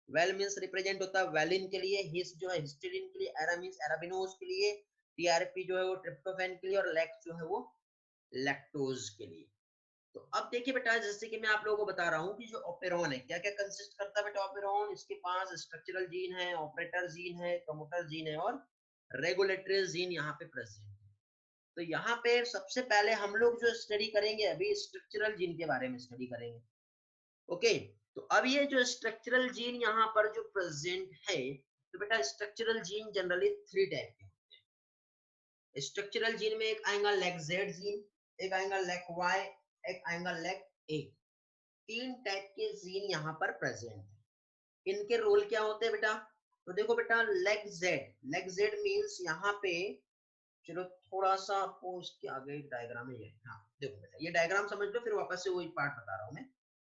वेल मींस रिप्रेजेंट होता है वेलिन के लिए, हिस जो है हिस्टीडीन के लिए, एरा मींस एराबिनोज के लिए, टीआरपी जो है वो ट्रिप्टोफैन के लिए, और लैक्स जो है वो लैक्टोज के लिए। तो अब देखिए बेटा, जैसे कि मैं आप लोगों को बता रहा हूँ कि जो ऑपेरॉन है क्या क्या कंसिस्ट करता है बेटा, ऑपेरॉन इसके पास स्ट्रक्चरल जीन है, ऑपरेटर जीन है, प्रमोटर जीन है, और रेगुलेटरी जीन यहाँ पे प्रेजेंट है। तो यहाँ पे सबसे पहले हम लोग जो स्टडी करेंगे अभी स्ट्रक्चरल जीन के बारे में स्टडी करेंगे। ओके, तो अब ये जो स्ट्रक्चरल जीन यहाँ पर जो प्रेजेंट है, तो बेटा स्ट्रक्चरल जीन जनरली 3 टाइप के होते हैं। स्ट्रक्चरल जीन में एक आएगा लैक जेड जीन, एक आएगा लैक वाई, एक आएगा लैक ए। 3 टाइप के जीन यहाँ पर प्रेजेंट है। इनके रोल क्या होते हैं बेटा, तो देखो बेटा लेग जेड मींस यहाँ पे, चलो थोड़ा सा आपको उसके आगे डायग्राम है ये, हाँ देखो बेटा ये डायग्राम समझ लो, फिर वापस से वही पार्ट बता रहा हूँ मैं।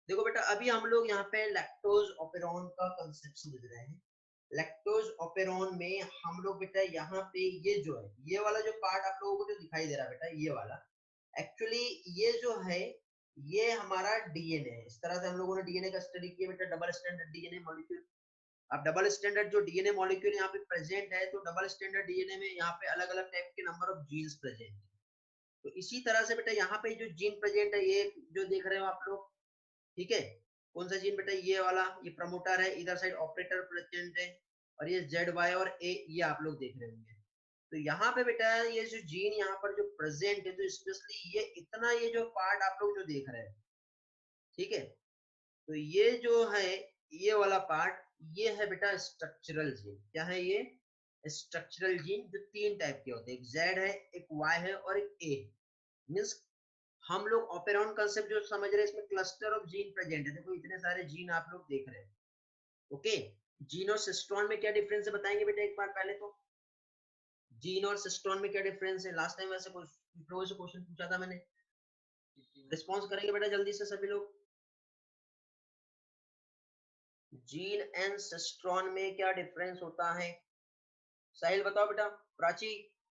देखो बेटा अभी हम लोग यहाँ पे लैक्टोज ऑपेरॉन का कंसेप्ट समझ रहे हैं। लैक्टोज ऑपेरॉन में हम लोग बेटा यहाँ पे ये जो है, ये वाला जो पार्ट आप लोगों को जो दिखाई दे रहा है बेटा, ये वाला एक्चुअली ये जो है ये हमारा डीएनए है। इस तरह से हम लोगों ने डीएनए का स्टडी किया बेटा, डबल स्टैंडर्ड डीएनए मॉलिक्यूल। अब डबल स्टैंडर्ड जो डीएनए मॉलिक्यूल यहाँ पे प्रेजेंट है, तो डबल स्टैंडर्ड डीएनए में यहाँ पे अलग अलग टाइप के नंबर ऑफ जीन्स प्रेजेंट है। तो इसी तरह से बेटा यहाँ पे जो जीन प्रेजेंट है, ये जो देख रहे हो आप लोग, ठीक है, कौन सा जीन बेटा, ये वाला, ये प्रमोटर है, इधर साइड ऑपरेटर प्रेजेंट है, और ये जेड वाई और ए ये आप लोग देख रहे होंगे। तो यहाँ पे बेटा ये जो जीन यहाँ पर जो प्रेजेंट है, तो स्पेशली ये इतना, ये जो पार्ट आप लोग जो देख रहे हैं, ठीक है, तो ये जो है ये वाला पार्ट, ये है बेटा स्ट्रक्चरल जीन। क्या है ये? स्ट्रक्चरल जीन, जो तीन टाइप के होते हैं, एक जेड है, एक वाई है और एक ए। मीन्स हम लोग ऑपेरॉन कंसेप्ट जो समझ रहे हैं, इसमें क्लस्टर ऑफ जीन प्रेजेंट है। देखो इतने सारे जीन आप लोग देख रहे हैं। ओके, जीन और सिस्ट्रॉन में क्या डिफरेंस है बताएंगे बेटा एक बार पहले तो। जीन और सिस्ट्रॉन में क्या डिफरेंस है? लास्ट टाइम वैसे क्वेश्चन पूछा था मैंने, रिस्पॉन्स करेंगे बेटा जल्दी से सभी लोग। जीन एंड सिस्ट्रॉन में क्या डिफरेंस होता है? साहिल बताओ बेटा, प्राची,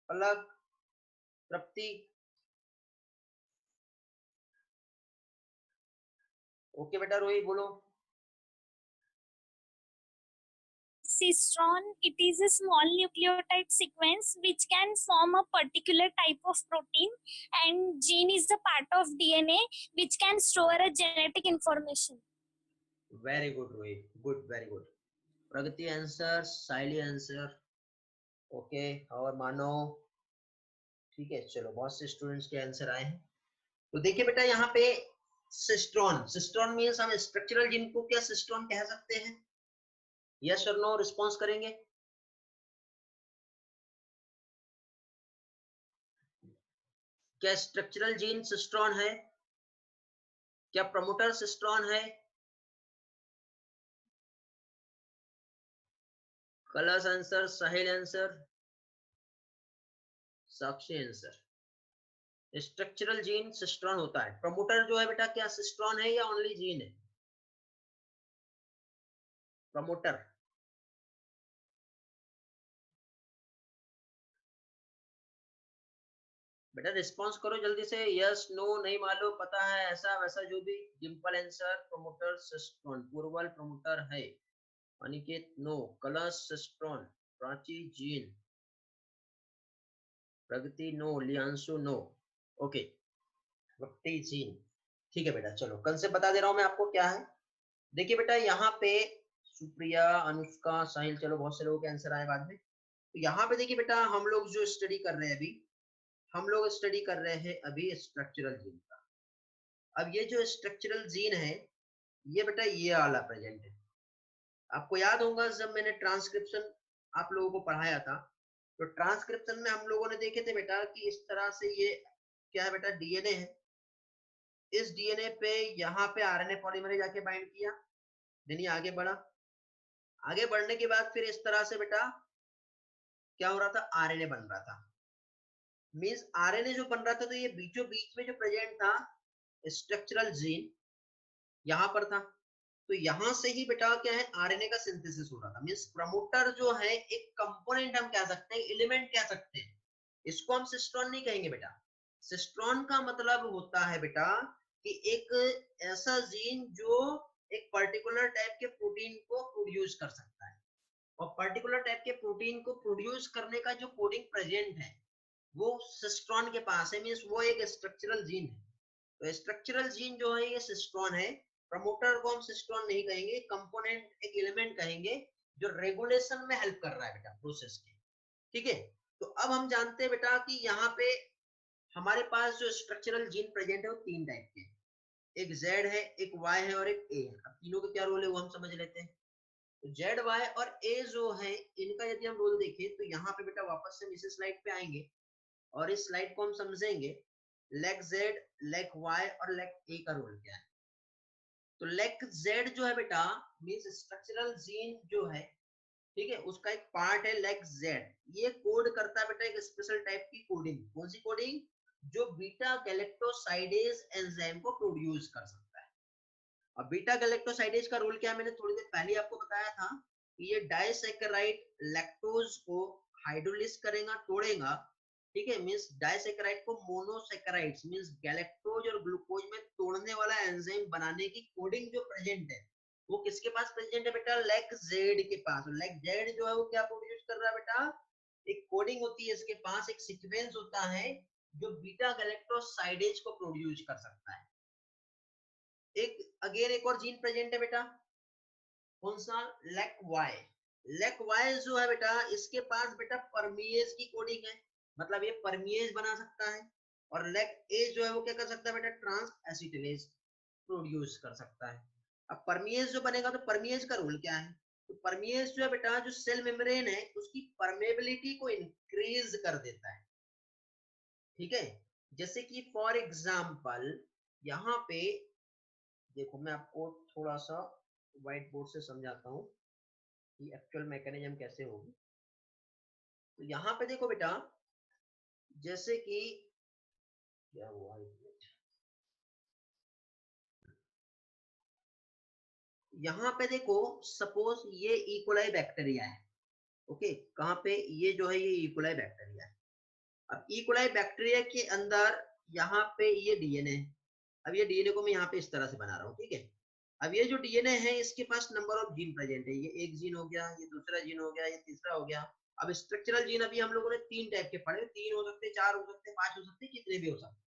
पलक, तृप्ति। ओके बेटा, रोहित बोलो। Cistron, it is a small nucleotide sequence which can form a particular type of protein, and gene is a part of DNA which can store a genetic information. Very good Rohit, good, very good. Pragati answer, Saili answer, okay, और मानो, ठीक है, चलो बहुत से स्टूडेंट्स के आंसर आए हैं। तो देखिए बेटा यहाँ पे सिस्ट्रॉन, सिस्ट्रॉन मींस हम स्ट्रक्चरल जीन को क्या सिस्ट्रॉन कह सकते हैं? यस और नो रिस्पॉन्स करेंगे। क्या स्ट्रक्चरल जीन सिस्ट्रॉन है? क्या प्रमोटर सिस्ट्रॉन है? कलर्स आंसर, साहिल आंसर, साक्षी आंसर। स्ट्रक्चरल जीन सिस्ट्रॉन होता है। प्रमोटर जो है बेटा क्या सिस्ट्रॉन है या ओनली जीन है? प्रमोटर, बेटा रिस्पॉन्स करो जल्दी से, यस नो, नहीं मालूम, पता है, ऐसा वैसा जो भी। Dimple answer, promoter cistron, Purval promoter है, Aniket no, Kalash cistron, Prachi gene, Pragati no, Liyanshu no, okay, Pragati gene. ठीक है बेटा, चलो कंसेप्ट बता दे रहा हूं मैं आपको क्या है। देखिए बेटा यहाँ पे सुप्रिया, अनुष्का, साहिल, चलो बहुत से लोगों के आंसर आए बाद में। तो यहाँ पे देखिए बेटा हम लोग जो स्टडी कर रहे हैं अभी, हम लोग स्टडी कर रहे हैं अभी स्ट्रक्चरल जीन का। अब ये जो स्ट्रक्चरल जीन है, ये बेटा ये वाला प्रेजेंट है। आपको याद होगा जब मैंने ट्रांसक्रिप्शन आप लोगों को पढ़ाया था, तो ट्रांसक्रिप्शन में हम लोगों ने देखे थे बेटा कि इस तरह से ये क्या है बेटा, डीएनए है। इस डीएनए पे यहाँ पे आरएनए पॉलीमरेज आके बाइंड किया, यानी आगे बढ़ा। आगे बढ़ने के बाद फिर इस तरह से बेटा क्या हो रहा था, आरएनए बन रहा था। मींस आरएनए जो बन रहा था, तो ये बीचों बीच में जो प्रेजेंट था स्ट्रक्चरल जीन यहाँ पर था। तो यहाँ से ही बेटा क्या है, आरएनए का सिंथेसिस हो रहा था। मींस प्रमोटर जो है एक कंपोनेंट हम कह सकते हैं, एलिमेंट कह सकते हैं। इसको हम सिस्ट्रॉन नहीं कहेंगे बेटा। सिस्ट्रॉन का मतलब होता है बेटा कि एक ऐसा जीन जो एक पर्टिकुलर टाइप के प्रोटीन को प्रोड्यूस कर सकता है, और पर्टिकुलर टाइप के प्रोटीन को प्रोड्यूस करने का जो कोडिंग प्रेजेंट है वो सिस्ट्रॉन के पास है। मींस वो एक स्ट्रक्चरल जीन है। तो स्ट्रक्चरल जीन जो है ये सिस्ट्रॉन है। प्रमोटर को हम सिस्ट्रॉन नहीं कहेंगे, कंपोनेंट, एक एलिमेंट कहेंगे जो रेगुलेशन में हेल्प कर रहा है बेटा प्रोसेस के। ठीक है, तो अब हम जानते हैं बेटा कि यहाँ पे हमारे पास जो स्ट्रक्चरल जीन प्रेजेंट है वो तीन टाइप के, एक जेड है, एक वाई है और एक ए है। अब तीनों के क्या रोल है वो हम समझ लेते हैं। तो जेड वाई और ए जो है, इनका यदि हम रोल देखें तो यहाँ पे बेटा वापस से इसी स्लाइड पे आएंगे और इस स्लाइड को हम समझेंगे। लेग जेड, लेग वाई और लेग ए का रोल क्या है। तो लेग जेड जो है बेटा मींस स्ट्रक्चरल जीन जो है, ठीक है, उसका एक पार्ट है लेग जेड। ये कोड करता है बेटा एक स्पेशल टाइप की कोडिंग। कौन सी कोडिंग? जो बीटा गैलेक्टोसाइडेज एंजाइम को प्रोड्यूस कर सकता है। अब बीटा गैलेक्टोसाइडेज का रोल क्या है, मैंने थोड़ी देर पहले आपको बताया था कि ये डाइसैकेराइड लैक्टोज को हाइड्रोलिस करेगा, तोड़ेगा, ठीक है, मींस डाइसैकेराइड को मोनोसैकेराइड्स मींस गैलेक्टोज और ग्लूकोज में तोड़ने वाला एंजाइम बनाने की कोडिंग जो प्रेजेंट है वो किसके पास प्रेजेंट है बेटा, लेग जेड के पास। लेग जेड जो है वो क्या प्रोड्यूस कर रहा है बेटा, एक कोडिंग होती है इसके पास, एक सीक्वेंस होता है जो बीटा गैलेक्टोसाइडेज को प्रोड्यूस कर सकता है। एक अगेन एक और जीन प्रेजेंट है बेटा, कौन सा, लेक वाई। लेक वाई जो है बेटा इसके पास बेटा परमिएज की कोडिंग है, मतलब ये परमिएज बना सकता है। और लेक ए जो है वो क्या कर सकता है बेटा, ट्रांस एसिटिलेज प्रोड्यूस कर सकता है। अब परमिएज जो बनेगा तो परमिएज का रोल क्या है, तो परमिएज जो है बेटा जो सेल मेम्ब्रेन है उसकी परमेबिलिटी को इंक्रीज कर देता है, ठीक है। जैसे कि फॉर एग्जांपल यहाँ पे देखो, मैं आपको थोड़ा सा व्हाइट बोर्ड से समझाता हूँ कि एक्चुअल मैकेनिज्म कैसे होगी। तो यहाँ पे देखो बेटा, जैसे कि क्या हुआ, यहाँ पे देखो सपोज ये इकोलाई बैक्टीरिया है, ओके, कहाँ पे, ये जो है ये इकोलाई बैक्टीरिया है। अब इकोलाई बैक्टीरिया के अंदर यहाँ पे ये डीएनए है। अब ये डीएनए को मैं यहाँ पे इस तरह से बना रहा हूँ, ठीक है। अब ये जो डीएनए है इसके पास नंबर ऑफ जीन प्रेजेंट है, ये एक जीन हो गया, ये दूसरा जीन हो गया, ये तीसरा हो गया। अब स्ट्रक्चरल जीन अभी हम लोगों ने 3 टाइप के पढ़े, 3 हो सकते, 4 हो सकते, 5 हो सकते, कितने भी हो सकते।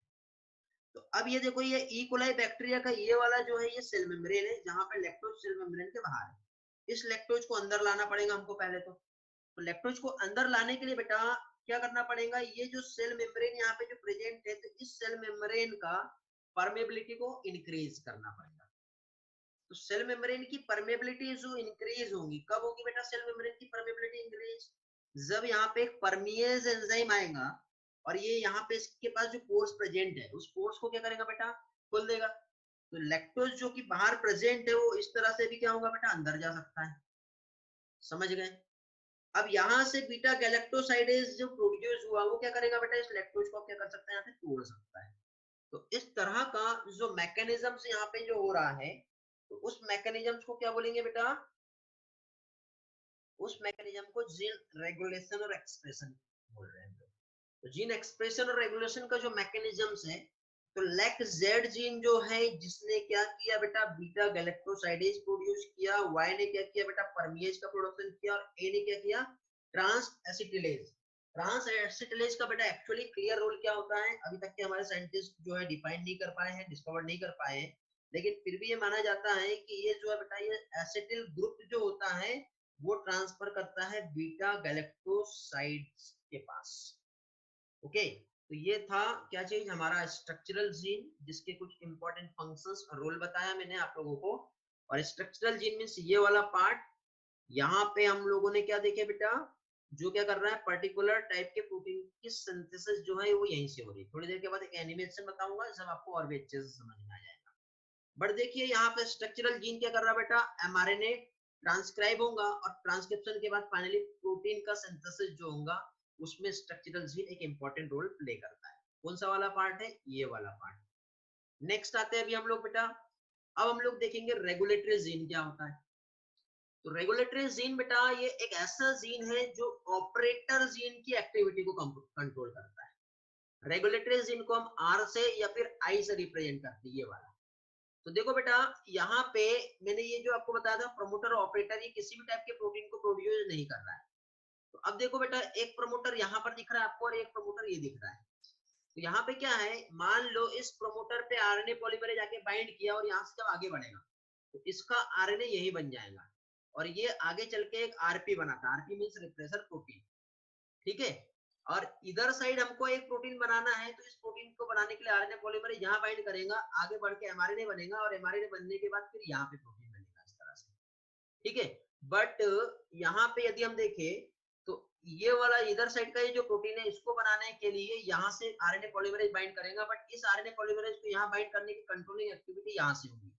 तो अब ये देखो, ये इकोलाई बैक्टीरिया का ये वाला जो है ये सेल मेम्ब्रेन है जहां पे लैक्टोज सेल मेम्ब्रेन के बाहर है। इस लैक्टोज को अंदर लाना पड़ेगा हमको पहले तो लैक्टोज को अंदर लाने के लिए बेटा क्या करना पड़ेगा, ये जो सेल मेम्ब्रेन यहाँ पे जो प्रेजेंट है तो इस सेल मेम्ब्रेन का परमेबिलिटी को इंक्रीज करना पड़ेगा। तो सेल मेम्ब्रेन की परमेबिलिटी जो इंक्रीज होगी, कब होगी बेटा सेल मेम्ब्रेन की परमेबिलिटी इंक्रीज, जब यहाँ पे एक परमिएज एंजाइम आएगा और ये यहाँ पे इसके पास जो पोर्स प्रेजेंट है उस पोर्स को क्या करेगा बेटा, खोल देगा। तो लैक्टोज जो कि बाहर प्रेजेंट है वो इस तरह से भी क्या होगा बेटा, अंदर जा सकता है, समझ गए। अब यहाँ से बीटा गैलेक्टोसाइडेज जो प्रोड्यूस हुआ वो क्या करेगा बेटा, इस लैक्टोज को क्या कर सकता है, यहाँ पे तोड़ सकता है। तो इस तरह का जो मैकेनिज्म यहाँ पे जो हो रहा है तो उस मैकेनिज्म को क्या बोलेंगे बेटा, उस मैकेनिज्म को जीन रेगुलेशन और एक्सप्रेशन बोल रहे हैं। तो जीन एक्सप्रेशन और रेगुलेशन का जो मैकेनिज्म्स है, तो लेक जेड जीन जो है जिसने क्या किया बेटा, बीटा गैलेक्टोसाइडेज प्रोड्यूस किया, वाई ने क्या किया बेटा, परमिएज का प्रोडक्शन किया, और ए ने क्या किया, ट्रांस एसिटिलेज। ट्रांस एसिटिलेज का बेटा एक्चुअली क्लियर रोल क्या होता है अभी तक के हमारे साइंटिस्ट जो है डिफाइन नहीं कर पाए हैं, डिस्कवर नहीं कर पाए हैं, लेकिन फिर भी ये माना जाता है कि ये जो है बेटा ये एसिटिल ग्रुप जो होता है वो ट्रांसफर करता है बीटा गैलेक्टोसाइड्स के पास, ओके। तो ये था क्या चीज, हमारा स्ट्रक्चरल जीन जिसके कुछ इंपॉर्टेंट फंक्शंस और रोल बताया मैंने आप लोगों को। और स्ट्रक्चरल जीन मींस ये वाला पार्ट, यहाँ पे हम लोगों ने क्या देखे बेटा, जो क्या कर रहा है, पर्टिकुलर टाइप के प्रोटीन की सिंथेसिस जो है वो यहीं से हो रही है। थोड़ी देर के बाद एक एनिमेशन बताऊंगा, सब आपको और भी अच्छे से समझ में आ जाएगा। बट देखिए यहाँ पे स्ट्रक्चरल जीन क्या कर रहा है बेटा, एमआरएनए ट्रांसक्राइब होगा और ट्रांसक्रिप्शन के बाद फाइनली प्रोटीन का सिंथेसिस जो होगा उसमें स्ट्रक्चरल जीन एक इंपॉर्टेंट रोल प्ले करता है। कौन सा वाला पार्ट है, ये वाला पार्ट। नेक्स्ट आते हैं अभी हम लोग बेटा, अब हम लोग देखेंगे रेगुलेटरी जीन क्या होता है। तो रेगुलेटरी जीन बेटा ये एक ऐसा जीन है जो ऑपरेटर जीन की एक्टिविटी को कंट्रोल करता है। रेगुलेटरी जीन को हम आर से या फिर आई से रिप्रेजेंट करते हैं, ये वाला। तो देखो बेटा यहाँ पे मैंने ये जो आपको बताया था प्रमोटर ऑपरेटर, ये किसी भी टाइप के प्रोटीन को प्रोड्यूस नहीं कर रहा है। तो अब देखो बेटा एक प्रमोटर यहाँ पर दिख रहा है आपको और एक प्रमोटर ये दिख रहा है। तो यहाँ पे क्या है, मान लो इस प्रमोटर पे आरएनए पॉलीमरेज आके बाइंड किया और यहाँ से जब आगे बढ़ेगा तो इसका आरएनए यही बन जाएगा और ये आगे चल के एक आरपी बनाता है, आरपी मींस रिप्रेसर प्रोटीन, ठीक है। और इधर साइड हमको एक प्रोटीन बनाना है तो इस प्रोटीन को बनाने के लिए आरएनए पॉलीमरेज यहाँ बाइंड करेगा, आगे बढ़ के एमआरएनए बनेगा और एमआरएनए बनने के बाद फिर यहाँ पे प्रोटीन बनेगा इस तरह से, ठीक है। बट यहाँ पे यदि हम देखें तो ये वाला इधर साइड का ये जो प्रोटीन है इसको बनाने के लिए यहाँ से आरएनए पॉलीमरेज बाइंड करेगा, बट इस आरएनए पॉलीमरेज को यहाँ बाइंड करने की कंट्रोलिंग एक्टिविटी यहाँ से होगी,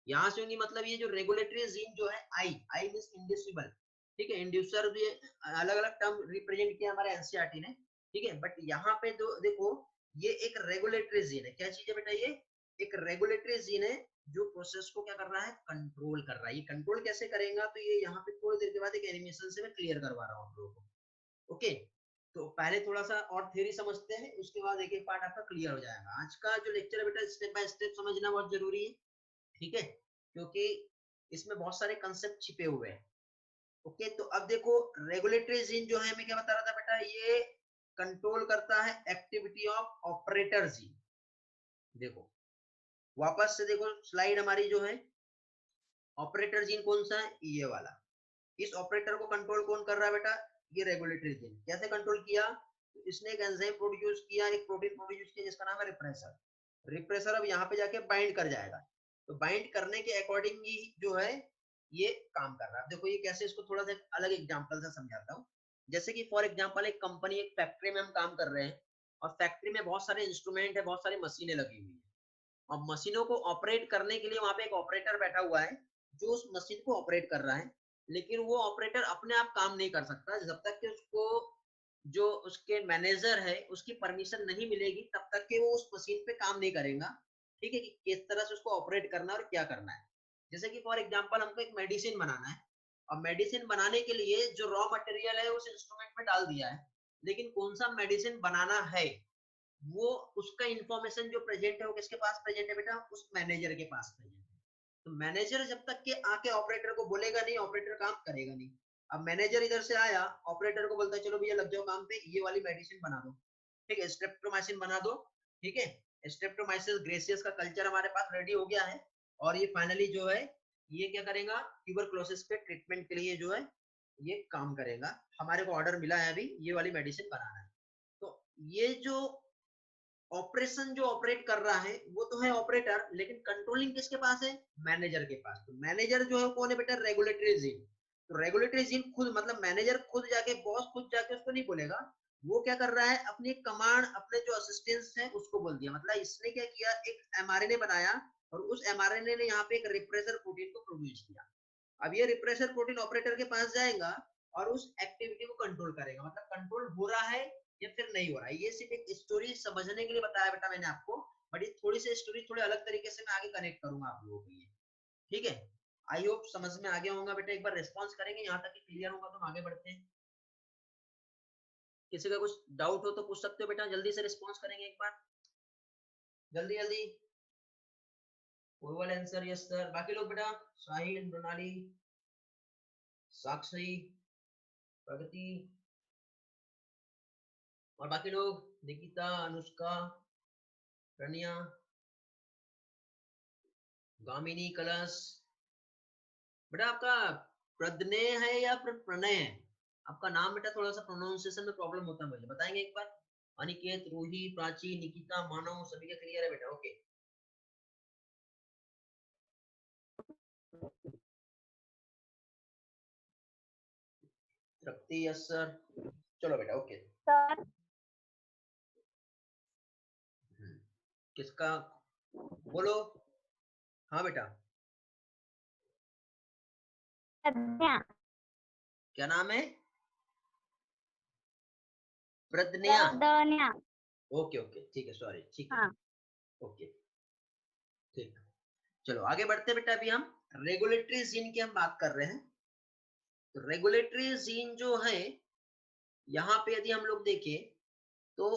यहाँ से होगी। मतलब ये जो रेगुलेटरी जीन जो है आई, आई मींस इंड्यूसिबल, ठीक है। इंड्यूसर भी अलग अलग टर्म रिप्रेजेंट किया हमारे एनसीईआरटी ने, ठीक है। बट यहाँ पे जो देखो ये एक रेगुलेटरी जीन है, क्या चीज है बेटा, ये एक रेगुलेटरी जीन है जो प्रोसेस को क्या कर रहा है, कंट्रोल कर रहा है। ये कंट्रोल कैसे करेगा, तो ये यहाँ पे थोड़ी देर के बाद एक एनिमेशन से मैं क्लियर करवा रहा हूँ आप लोगों को। ओके, तो पहले थोड़ा सा और थ्योरी समझते हैं, उसके बाद एक एक पार्ट आपका क्लियर हो जाएगा। आज का जो लेक्चर है बेटा स्टेप बाय स्टेप समझना बहुत जरूरी है, ठीक है, क्योंकि इसमें बहुत सारे कंसेप्ट छिपे हुए हैं। ओके, तो अब देखो रेगुलेटरी जीन जो है, मैं क्या बता रहा था बेटा, ये कंट्रोल करता है एक्टिविटी ऑफ ऑपरेटर जीन। देखो वापस से देखो स्लाइड हमारी जो है, ऑपरेटर जीन कौन सा है, ये वाला। इस ऑपरेटर को कंट्रोल कौन कर रहा है बेटा, ये रेगुलेटरी जीन। कैसे कंट्रोल किया, तो इसने एक एंजाइम प्रोड्यूस किया, एक प्रोटीन प्रोड्यूस किया जिसका नाम है रिप्रेसर। रिप्रेसर अब यहाँ पे जाके बाइंड कर जाएगा, तो बाइंड करने के अकॉर्डिंग ही जो है ये काम कर रहा है। देखो ये कैसे, इसको थोड़ा सा अलग एग्जांपल से समझाता हूँ। जैसे कि फॉर एग्जांपल एक कंपनी, एक फैक्ट्री में हम काम कर रहे हैं, और फैक्ट्री में बहुत सारे इंस्ट्रूमेंट है, बहुत सारी मशीनें लगी हुई है, और मशीनों को ऑपरेट करने के लिए वहां पे एक ऑपरेटर बैठा हुआ है जो उस मशीन को ऑपरेट कर रहा है। लेकिन वो ऑपरेटर अपने आप काम नहीं कर सकता जब तक कि उसको जो उसके मैनेजर है उसकी परमिशन नहीं मिलेगी, तब तक कि वो उस मशीन पे काम नहीं करेगा। ठीक है, कि किस तरह से उसको ऑपरेट करना है और क्या करना है। जैसे कि फॉर एग्जांपल हमको एक मेडिसिन बनाना है, और मेडिसिन बनाने के लिए जो रॉ मटेरियल है उस इंस्ट्रूमेंट में डाल दिया है, लेकिन कौन सा मेडिसिन बनाना है वो उसका इंफॉर्मेशन जो प्रेजेंट है वो किसके पास प्रेजेंट है बेटा, उस मैनेजर के पास प्रेजेंट है। तो मैनेजर जब तक के आके ऑपरेटर को बोलेगा नहीं, ऑपरेटर काम करेगा नहीं। अब मैनेजर इधर से आया, ऑपरेटर को बोलता है चलो भैया लग जाओ काम पे, ये वाली मेडिसिन बना दो, ठीक है, स्ट्रेप्टोमाइसिन बना दो, ठीक है, स्ट्रेप्टोमाइसिस ग्रेसियस का कल्चर हमारे पास रेडी हो गया है, और ये फाइनली जो है ये क्या करेगा, ट्यूबरक्लोसिस के ट्रीटमेंट के लिए जो है ये काम करेगा। हमारे को ऑर्डर मिला है अभी ये वाली मेडिसिन बनाना है। तो ये जो ऑपरेशन जो ऑपरेट कर रहा है वो तो है ऑपरेटर, लेकिन कंट्रोलिंग किसके पास है, मैनेजर के पास। तो मैनेजर जो है कौन है बेटा, रेगुलेटरी जीन। तो रेगुलेटरी जीन खुद, मतलब मैनेजर खुद जाके, बॉस खुद जाके उसको नहीं बोलेगा, वो क्या कर रहा है, अपनी कमांड अपने जो असिस्टेंट्स हैं उसको बोल दिया। मतलब इसने क्या किया, एक एमआरएनए बनाया, और उस एमआरएनए ने यहाँ पे एक रिप्रेसर प्रोटीन को प्रोड्यूस किया। अब ये रिप्रेसर प्रोटीन ऑपरेटर के पास जाएगा और उस एक्टिविटी को कंट्रोल करेगा, मतलब कंट्रोल हो रहा है या फिर नहीं हो रहा है। ये सिर्फ एक स्टोरी समझने के लिए बताया बेटा मैंने आपको, बट ये थोड़ी सी स्टोरी थोड़े अलग तरीके से मैं आगे कनेक्ट करूंगा आप लोगों के लिए, ठीक है। आई होप समझ में आ गया होगा बेटा। एक बार रिस्पॉन्स करेंगे, यहाँ तक क्लियर होगा तो हम आगे बढ़ते हैं। किसी का कुछ डाउट हो तो पूछ सकते हो बेटा, जल्दी से रिस्पॉन्स करेंगे एक बार, जल्दी जल्दी। कोई आंसर यस सर, बाकी लोग बेटा, साहिल, मृणाली, साक्षी, प्रगति, और बाकी लोग, निकिता, अनुष्का, रनिया, गामिनी, कलश। बेटा आपका प्रदनेय है या प्रणय है, आपका नाम बेटा थोड़ा सा प्रोनाउंसिएशन में प्रॉब्लम होता है, मुझे बताएंगे एक बार। अनिकेत, रूही, प्राची, निकिता, मानव, सभी का क्लियर है बेटा, ओके। तृप्ति, यस सर, चलो बेटा ओके। सर किसका, बोलो। हाँ बेटा, प्रज्ञा। क्या नाम है, प्रदन्या। प्रज्ञा। ओके ओके ठीक है, सॉरी, ठीक है, हाँ। ओके, ठीक। चलो आगे बढ़ते बेटा, अभी हम रेगुलेटरी जीन की हम बात कर रहे हैं। तो रेगुलेटरी जीन जो है, यहाँ पे यदि हम लोग देखें तो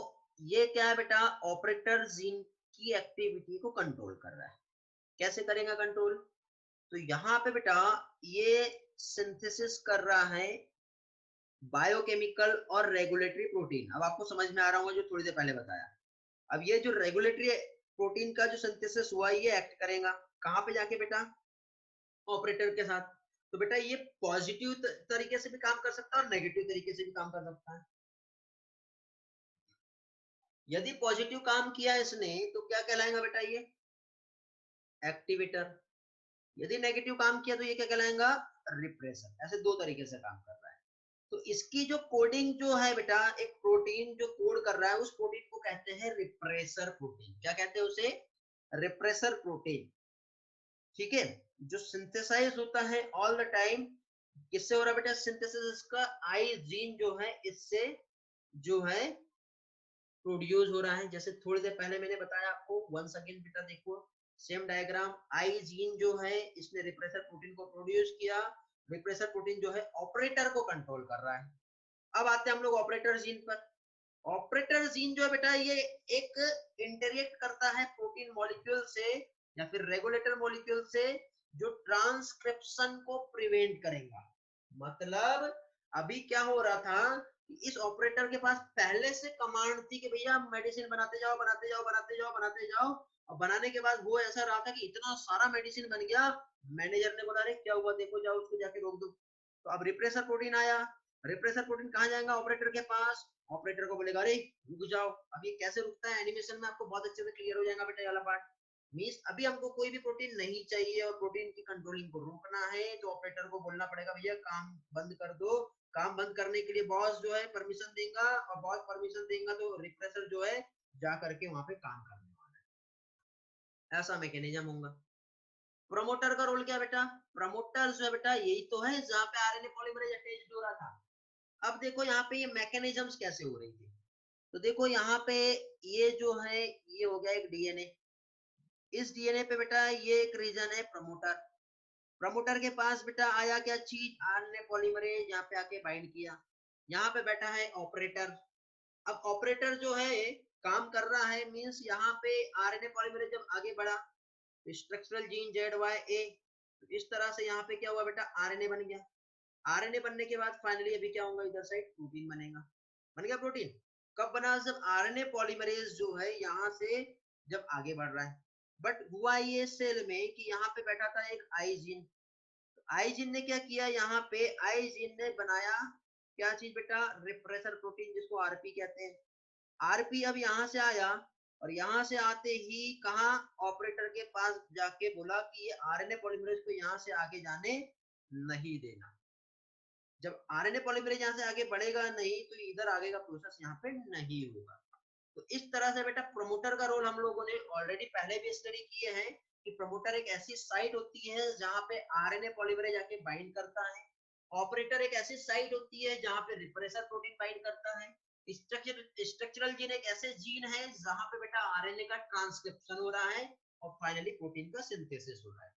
ये क्या है बेटा, ऑपरेटर जीन की एक्टिविटी को कंट्रोल कर रहा है। कैसे करेगा कंट्रोल, तो यहाँ पे बेटा ये सिंथेसिस कर रहा है बायोकेमिकल और रेगुलेटरी प्रोटीन। अब आपको समझ में आ रहा होगा जो थोड़ी देर पहले बताया। अब ये जो रेगुलेटरी प्रोटीन का जो सिंथेसिस हुआ ये एक्ट करेगा कहाँ पे जाके बेटा, ऑपरेटर के साथ। तो बेटा ये पॉजिटिव तरीके से भी काम कर सकता है और नेगेटिव तरीके से भी काम कर सकता है। यदि पॉजिटिव काम किया इसने तो क्या कहलाएगा बेटा, ये एक्टिवेटर। यदि नेगेटिव काम किया तो ये क्या कहलाएगा, रिप्रेसर। ऐसे दो तरीके से काम कर रहा है। तो इसकी जो कोडिंग जो है बेटा, एक प्रोटीन जो कोड कर रहा है उस प्रोटीन को कहते हैं रिप्रेसर प्रोटीन। क्या कहते हैं उसे, रिप्रेसर प्रोटीन, ठीक है। जो सिंथेसाइज होता है ऑल द टाइम, किससे हो रहा है बेटा सिंथेसिस, इसका आई जीन जो है इससे जो है प्रोड्यूस हो रहा है। जैसे थोड़ी देर पहले मैंने बताया आपको, वंस अगेन बेटा देखो सेम डायग्राम, आई जीन जो है इसने रिप्रेसर प्रोटीन को प्रोड्यूस किया, रिप्रेसर प्रोटीन जो है ऑपरेटर को कंट्रोल कर रहा है। अब आते हैं हम लोग ऑपरेटर जीन पर। ऑपरेटर जीन जो है बेटा ये एक इंटरेक्ट करता है प्रोटीन मॉलिक्यूल से या फिर रेगुलेटर मॉलिक्यूल से, जो ट्रांसक्रिप्शन को प्रिवेंट करेगा। मतलब अभी क्या हो रहा था, इस ऑपरेटर के पास पहले से कमांड थी कि भैया मेडिसिन बनाते जाओ बनाते जाओ बनाते जाओ बनाते जाओ, और बनाने के बाद वो ऐसा रहा था कि इतना सारा मेडिसिन बन गया, मैनेजर ने बोला अरे क्या हुआ देखो जाओ उसको जाके रोक दो। तो अब रिप्रेसर प्रोटीन आया, रिप्रेसर प्रोटीन कहाँ जाएगा, ऑपरेटर के पास। ऑपरेटर को बोलेगा अरे रुक जाओ। अब ये कैसे रुकता है, एनिमेशन में आपको बहुत अच्छे से क्लियर हो जाएगा बेटा ये वाला पार्ट। मींस अभी हमको कोई भी प्रोटीन नहीं चाहिए और प्रोटीन की कंट्रोलिंग को रोकना है, तो ऑपरेटर को बोलना पड़ेगा भैया काम बंद कर दो। काम बंद करने के लिए बॉस जो है परमिशन देगा, और बॉस परमिशन देगा तो रिप्रेसर जो है जा करके वहां पे काम करने वाला है। ऐसा मैकेनिज्म होगा। प्रमोटर का रोल क्या बेटा, प्रमोटर जो है बेटा यही तो है जहाँ पे आरएनए पॉलीमरेज अटैच्ड हो रहा था। अब देखो यहाँ पे ये मैकेनिज्म्स कैसे हो रही थी। तो देखो यहाँ पे ये जो है ये हो गया एक डीएनए, इस डीएनए पे बेटा ये एक रीजन है प्रमोटर। प्रमोटर के पास बेटा आया क्या चीज, आरएनए पॉलीमरेज, यहाँ पे आके बाइंड किया। यहाँ पे बैठा है ऑपरेटर। अब ऑपरेटर जो है काम कर रहा है, मींस यहाँ पे आरएनए पॉलीमरेज जब आगे बढ़ा, स्ट्रक्चरल जीन ZYA, इस तरह से यहाँ पे क्या हुआ बेटा, आरएनए बन गया। आरएनए बनने के बाद फाइनली अभी क्या होगा, इधर साइड प्रोटीन बनेगा। बन गया प्रोटीन। कब बना, जब आरएनए पॉलीमरेज जो है यहाँ से जब आगे बढ़ रहा है। बट हुआ ये सेल में कि यहाँ पे बैठा था एक आई जीन। आई जीन ने क्या किया, यहाँ पे आई जीन ने बनाया क्या चीज बेटा, रिप्रेसर प्रोटीन, जिसको आरपी कहते हैं। आरपी अब यहाँ से आया, और यहाँ से आते ही कहा, ऑपरेटर के पास जाके बोला कि ये आरएनए पॉलीमरेज को यहाँ से आगे जाने नहीं देना। जब आरएनए पॉलीमरेज यहाँ से आगे बढ़ेगा नहीं, तो इधर आगे का प्रोसेस यहाँ पे नहीं होगा। तो इस तरह से बेटा प्रमोटर का रोल हम लोगों ने ऑलरेडी पहले भी स्टडी किए हैं, कि प्रमोटर एक ऐसी साइट होती है जहाँ पे आरएनए पॉलीमरेज आके बाइंड करता है। ऑपरेटर एक ऐसी साइट होती है जहाँ पे रिप्रेसर प्रोटीन बाइंड करता है। स्ट्रक्चरल जीन एक ऐसे जीन है जहाँ पे बेटा आरएनए का ट्रांसक्रिप्शन हो रहा है, और फाइनली प्रोटीन का सिंथेसिस हो रहा है।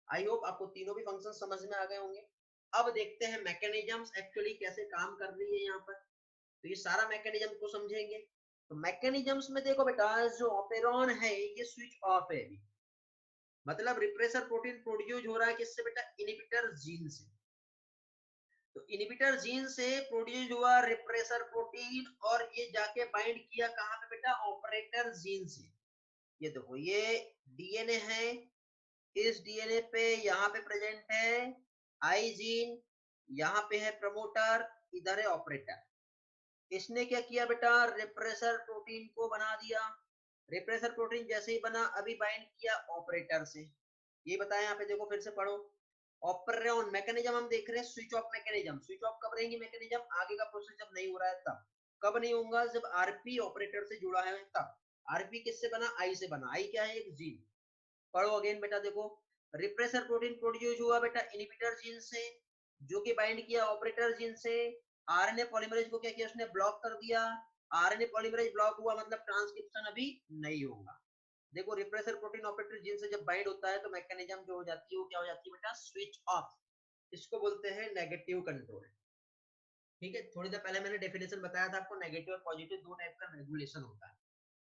आई होप आपको तीनों भी फंक्शन समझ में आ गए होंगे। अब देखते हैं मैकेनिज्म्स एक्चुअली कैसे काम कर रही है यहाँ पर। तो ये सारा मैकेनिज्म को समझेंगे। तो मैकेनिज्म्स में देखो बेटा, जो ऑपेरॉन है ये स्विच ऑफ है अभी। मतलब रिप्रेसर प्रोटीन प्रोड्यूस हो रहा है किससे बेटा, इनहिबिटर जीन से। तो इनहिबिटर जीन से प्रोड्यूस हुआ रिप्रेसर प्रोटीन, और ये जाके बाइंड किया कहाँ पे बेटा, ऑपरेटर जीन से। ये देखो ये डीएनए है, इस डीएनए पे यहाँ पे प्रेजेंट है आई जीन, यहाँ पे है प्रमोटर, इधर है ऑपरेटर। इसने क्या किया बेटा, रिप्रेसर प्रोटीन को बना दिया। रिप्रेसर प्रोटीन जैसे ही बना, अभी बाइंड किया ऑपरेटर से। ये बताया यहाँ पे देखो, फिर से पढ़ो। ऑपरेशन मैकेनिज्म हम देख रहे हैं, switch off mechanism. Switch off कब रहेंगी मैकेनिज्म, आगे का प्रोसेस जब नहीं हो रहा है तब। कब नहीं होगा, जब आरपी ऑपरेटर से जुड़ा है तब। आरपी किससे बना, आई से बना। आई क्या है, एक जीन। पढ़ो अगेन बेटा देखो, रिप्रेसर प्रोटीन प्रोड्यूस हुआ बेटा इनहिबिटर जीन से, जो कि बाइंड किया ऑपरेटर जीन से। आरएनए पॉलीमरेज को क्या किया, उसने ब्लॉक कर दिया। आरएनए पॉलीमरेज ब्लॉक हुआ, मतलब ट्रांसक्रिप्शन अभी नहीं होगा। देखो रिप्रेसर प्रोटीन ऑपरेटर जीन से जब बाइंड होता है तो मैकेनिज्म जो हो जाती है वो क्या हो जाती है बेटा, स्विच ऑफ। इसको बोलते हैं नेगेटिव कंट्रोल। ठीक है, थोड़ी देर पहले मैंने डेफिनेशन बताया था आपको, नेगेटिव और पॉजिटिव दो टाइप का रेगुलेशन होता है।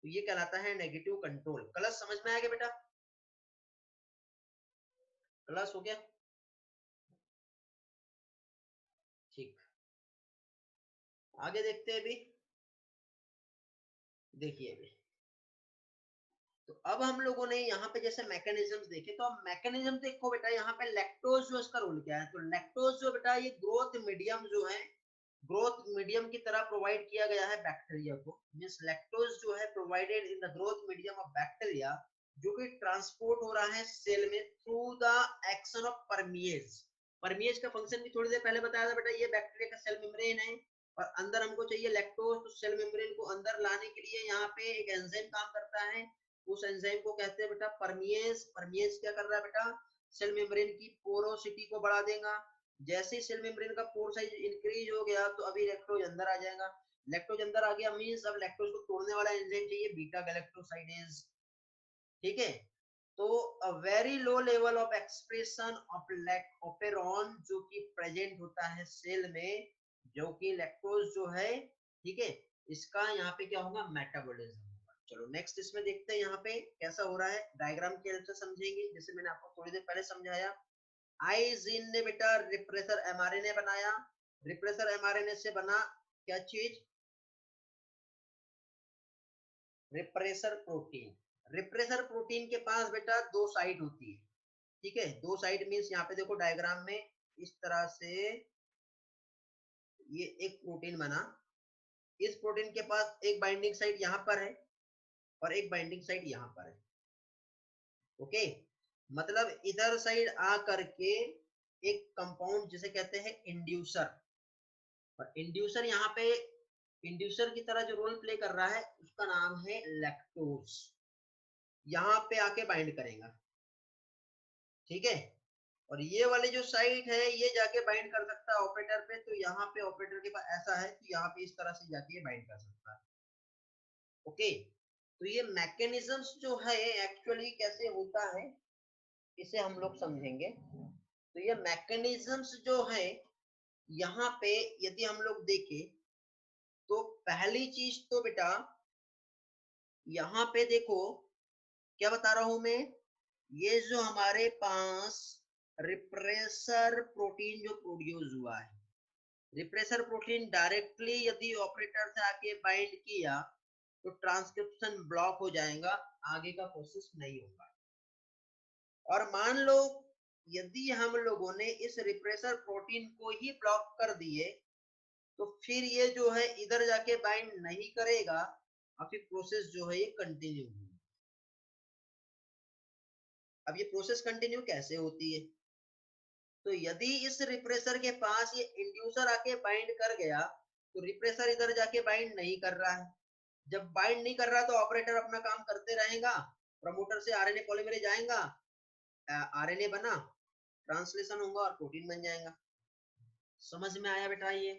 तो ये कहलाता है नेगेटिव कंट्रोल। कलर समझ में आएगा बेटा, क्लास हो गया, ठीक। आगे देखते हैं अभी, देखिए अभी। तो अब हम लोगों ने यहाँ पे जैसे मैकेनिज्म्स देखे, तो अब मैकेनिज्म देखो बेटा, यहाँ पे लैक्टोज जो इसका रोल क्या है। तो लैक्टोज जो बेटा ये ग्रोथ मीडियम जो है, ग्रोथ मीडियम की तरह प्रोवाइड किया गया है बैक्टीरिया को। मींस लैक्टोज जो है provided in the growth medium of bacteria, जो कि ट्रांसपोर्ट हो रहा है सेल में थ्रू द एक्शन ऑफ परमिएज। परमिएज का फंक्शन भी थोड़ी देर पहले बताया था बेटा, ये बैक्टीरिया का सेल मेम्ब्रेन है, और अंदर हमको चाहिए लैक्टोज। तो सेल मेम्ब्रेन को अंदर लाने के लिए यहाँ पे एक एंजाइम काम करता है, उस एंजाइम को कहते हैं बेटा परमिएज। परमिएज क्या कर रहा है बेटा, सेल मेम्ब्रेन की पोरोसिटी को बढ़ा देगा। जैसे ही सेल मेम्ब्रेन का पोर साइज इंक्रीज हो गया, तो अभी लैक्टोज अंदर आ जाएगा। लैक्टोज अंदर आ गया मींस अब लैक्टोज को तोड़ने वाला एंजाइम चाहिए, बीटा गैलेक्टोसाइडेज। ठीक है, तो a very low level of expression of lac operon जो कि प्रेजेंट होता है सेल में, जो कि लैक्टोज जो है, ठीक है, इसका यहाँ पे क्या होगा, मेटाबॉलिज्म होगा। चलो नेक्स्ट इसमें देखते हैं यहाँ पे कैसा हो रहा है, डायग्राम की हेल्प से समझेंगे, जैसे मैंने आपको थोड़ी देर पहले समझाया। आइजीन ने बेटा रिप्रेसर एमआरएनए बनाया, रिप्रेसर एमआरएनए से बना क्या चीज, रिप्रेसर प्रोटीन। रिप्रेसर प्रोटीन के पास बेटा दो साइट होती है, ठीक है, दो साइट मींस यहाँ पे देखो डायग्राम में इस तरह से ये एक प्रोटीन बना, इस प्रोटीन के पास एक बाइंडिंग साइट यहाँ पर है और एक बाइंडिंग साइट यहाँ पर है। ओके, मतलब इधर साइड आ करके एक कंपाउंड जिसे कहते हैं इंड्यूसर, और इंड्यूसर यहाँ पे इंड्यूसर की तरह जो रोल प्ले कर रहा है उसका नाम है लैक्टोज, यहाँ पे आके बाइंड करेगा। ठीक है, और ये वाली जो साइट है ये जाके बाइंड कर सकता है ऑपरेटर पे, तो यहाँ पे ऑपरेटर के पास ऐसा है तो यहाँ पे इस तरह से जाके ये बाइंड कर सकता है। ओके, तो ये मैकेनिज्म्स जो है एक्चुअली कैसे होता है इसे हम लोग समझेंगे। तो ये मैकेनिज्म्स जो है यहाँ पे यदि हम लोग देखें तो पहली चीज तो बेटा यहाँ पे देखो क्या बता रहा हूं मैं, ये जो हमारे पास रिप्रेसर प्रोटीन जो प्रोड्यूस हुआ है, रिप्रेसर प्रोटीन डायरेक्टली यदि ऑपरेटर से आके बाइंड किया तो ट्रांसक्रिप्शन ब्लॉक हो जाएगा, आगे का प्रोसेस नहीं होगा। और मान लो यदि हम लोगों ने इस रिप्रेसर प्रोटीन को ही ब्लॉक कर दिए तो फिर ये जो है इधर जाके बाइंड नहीं करेगा और फिर प्रोसेस जो है ये कंटिन्यू होगी। अब ये प्रोसेस कंटिन्यू कैसे होती है, तो यदि इस रिप्रेसर के पास ये इंड्यूसर आके बाइंड कर गया तो रिप्रेसर इधर जाके बाइंड नहीं कर रहा है, जब बाइंड नहीं कर रहा तो ऑपरेटर अपना काम करते रहेगा, प्रमोटर से आरएनए पॉलीमरेज आएगा, आरएनए बना, ट्रांसलेशन होगा और प्रोटीन बन जाएगा। समझ में आया बेटा ये?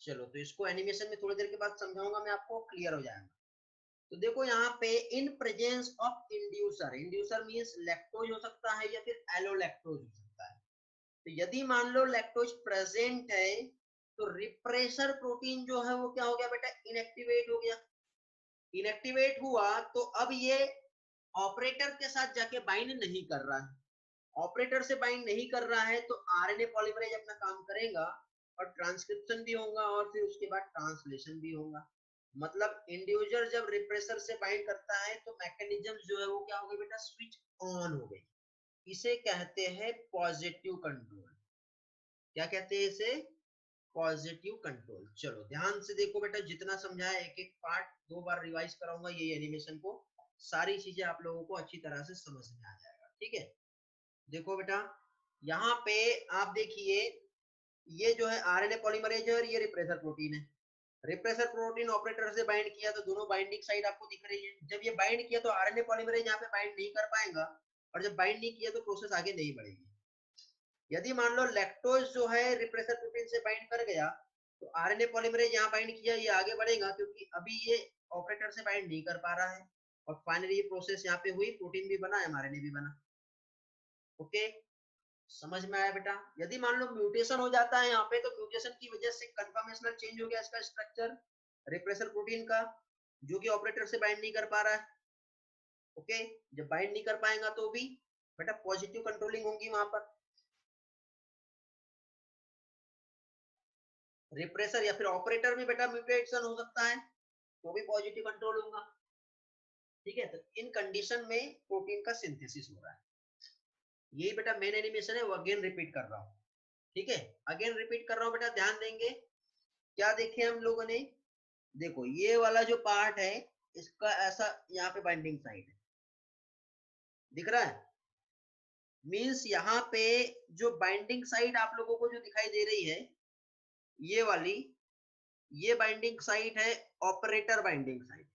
चलो तो इसको एनिमेशन में थोड़ी देर के बाद समझाऊंगा मैं आपको, क्लियर हो जाएगा। तो देखो यहाँ पे in presence of inducer, inducer means lactose हो सकता है या फिर एलोलैक्टोज हो सकता है। तो यदि मान लो लैक्टोज प्रेजेंट है तो रिप्रेसर प्रोटीन जो है वो क्या हो गया बेटा, इनएक्टिवेट हो गया। इनएक्टिवेट हुआ तो अब ये ऑपरेटर के साथ जाके बाइंड नहीं कर रहा है, ऑपरेटर से बाइंड नहीं कर रहा है तो आरएनए पॉलीमरेज अपना काम करेगा और ट्रांसक्रिप्शन भी होगा और फिर उसके बाद ट्रांसलेशन भी होगा। मतलब इंडिविजुअल जब रिप्रेसर से बाइंड करता है तो मैकेनिज्म जो है वो क्या हो गई बेटा, स्विच ऑन हो गई। इसे कहते हैं पॉजिटिव कंट्रोल। क्या कहते हैं इसे, पॉजिटिव कंट्रोल। चलो ध्यान से देखो बेटा, जितना समझाया एक एक पार्ट दो बार रिवाइज कराऊंगा ये एनिमेशन को, सारी चीजें आप लोगों को अच्छी तरह से समझ में आ जाएगा। ठीक है, देखो बेटा यहाँ पे आप देखिए ये जो है आरएनए पॉलीमरेज है और ये रिप्रेसर प्रोटीन है। रिप्रेसर प्रोटीन ऑपरेटर से बाइंड किया तो दोनों बाइंडिंग साइड आपको दिख रही है, जब ये बाइंड किया तो आरएनए पॉलीमरेज यहाँ पे बाइंड नहीं कर पाएगा और जब बाइंड नहीं किया तो प्रोसेस आगे नहीं बढ़ेगी। यदि मान लो लैक्टोज जो है रिप्रेसर प्रोटीन से बाइंड कर गया तो आरएनए पॉलीमरेज यहाँ बाइंड किया, ये आगे बढ़ेगा क्योंकि अभी ये ऑपरेटर से बाइंड नहीं कर पा रहा है और फाइनली ये प्रोसेस यहाँ पे हुई, प्रोटीन भी बना, एमआरएनए भी बना। ओके, समझ में आया बेटा? यदि मान लो म्यूटेशन हो जाता है यहाँ पे तो म्यूटेशन की वजह से कंफर्मेशनल चेंज हो गया इसका स्ट्रक्चर रिप्रेसर प्रोटीन का, जो कि ऑपरेटर से बाइंड नहीं कर पा रहा है। ओके, जब बाइंड नहीं कर पाएगा तो भी बेटा पॉजिटिव कंट्रोलिंग होगी वहां पर, रिप्रेसर या फिर ऑपरेटर में बेटा म्यूटेशन हो सकता है तो भी पॉजिटिव कंट्रोल होगा। ठीक है, तो इन कंडीशन में प्रोटीन का सिंथेसिस हो रहा है। यही बेटा मेन एनिमेशन है, वो अगेन रिपीट कर रहा हूँ। ठीक है, अगेन रिपीट कर रहा हूँ बेटा, ध्यान देंगे। क्या देखे हम लोगों ने, देखो ये वाला जो पार्ट है इसका ऐसा यहाँ पे बाइंडिंग साइड है, दिख रहा है, मींस यहाँ पे जो बाइंडिंग साइड आप लोगों को जो दिखाई दे रही है ये वाली, ये बाइंडिंग साइड है ऑपरेटर बाइंडिंग साइड,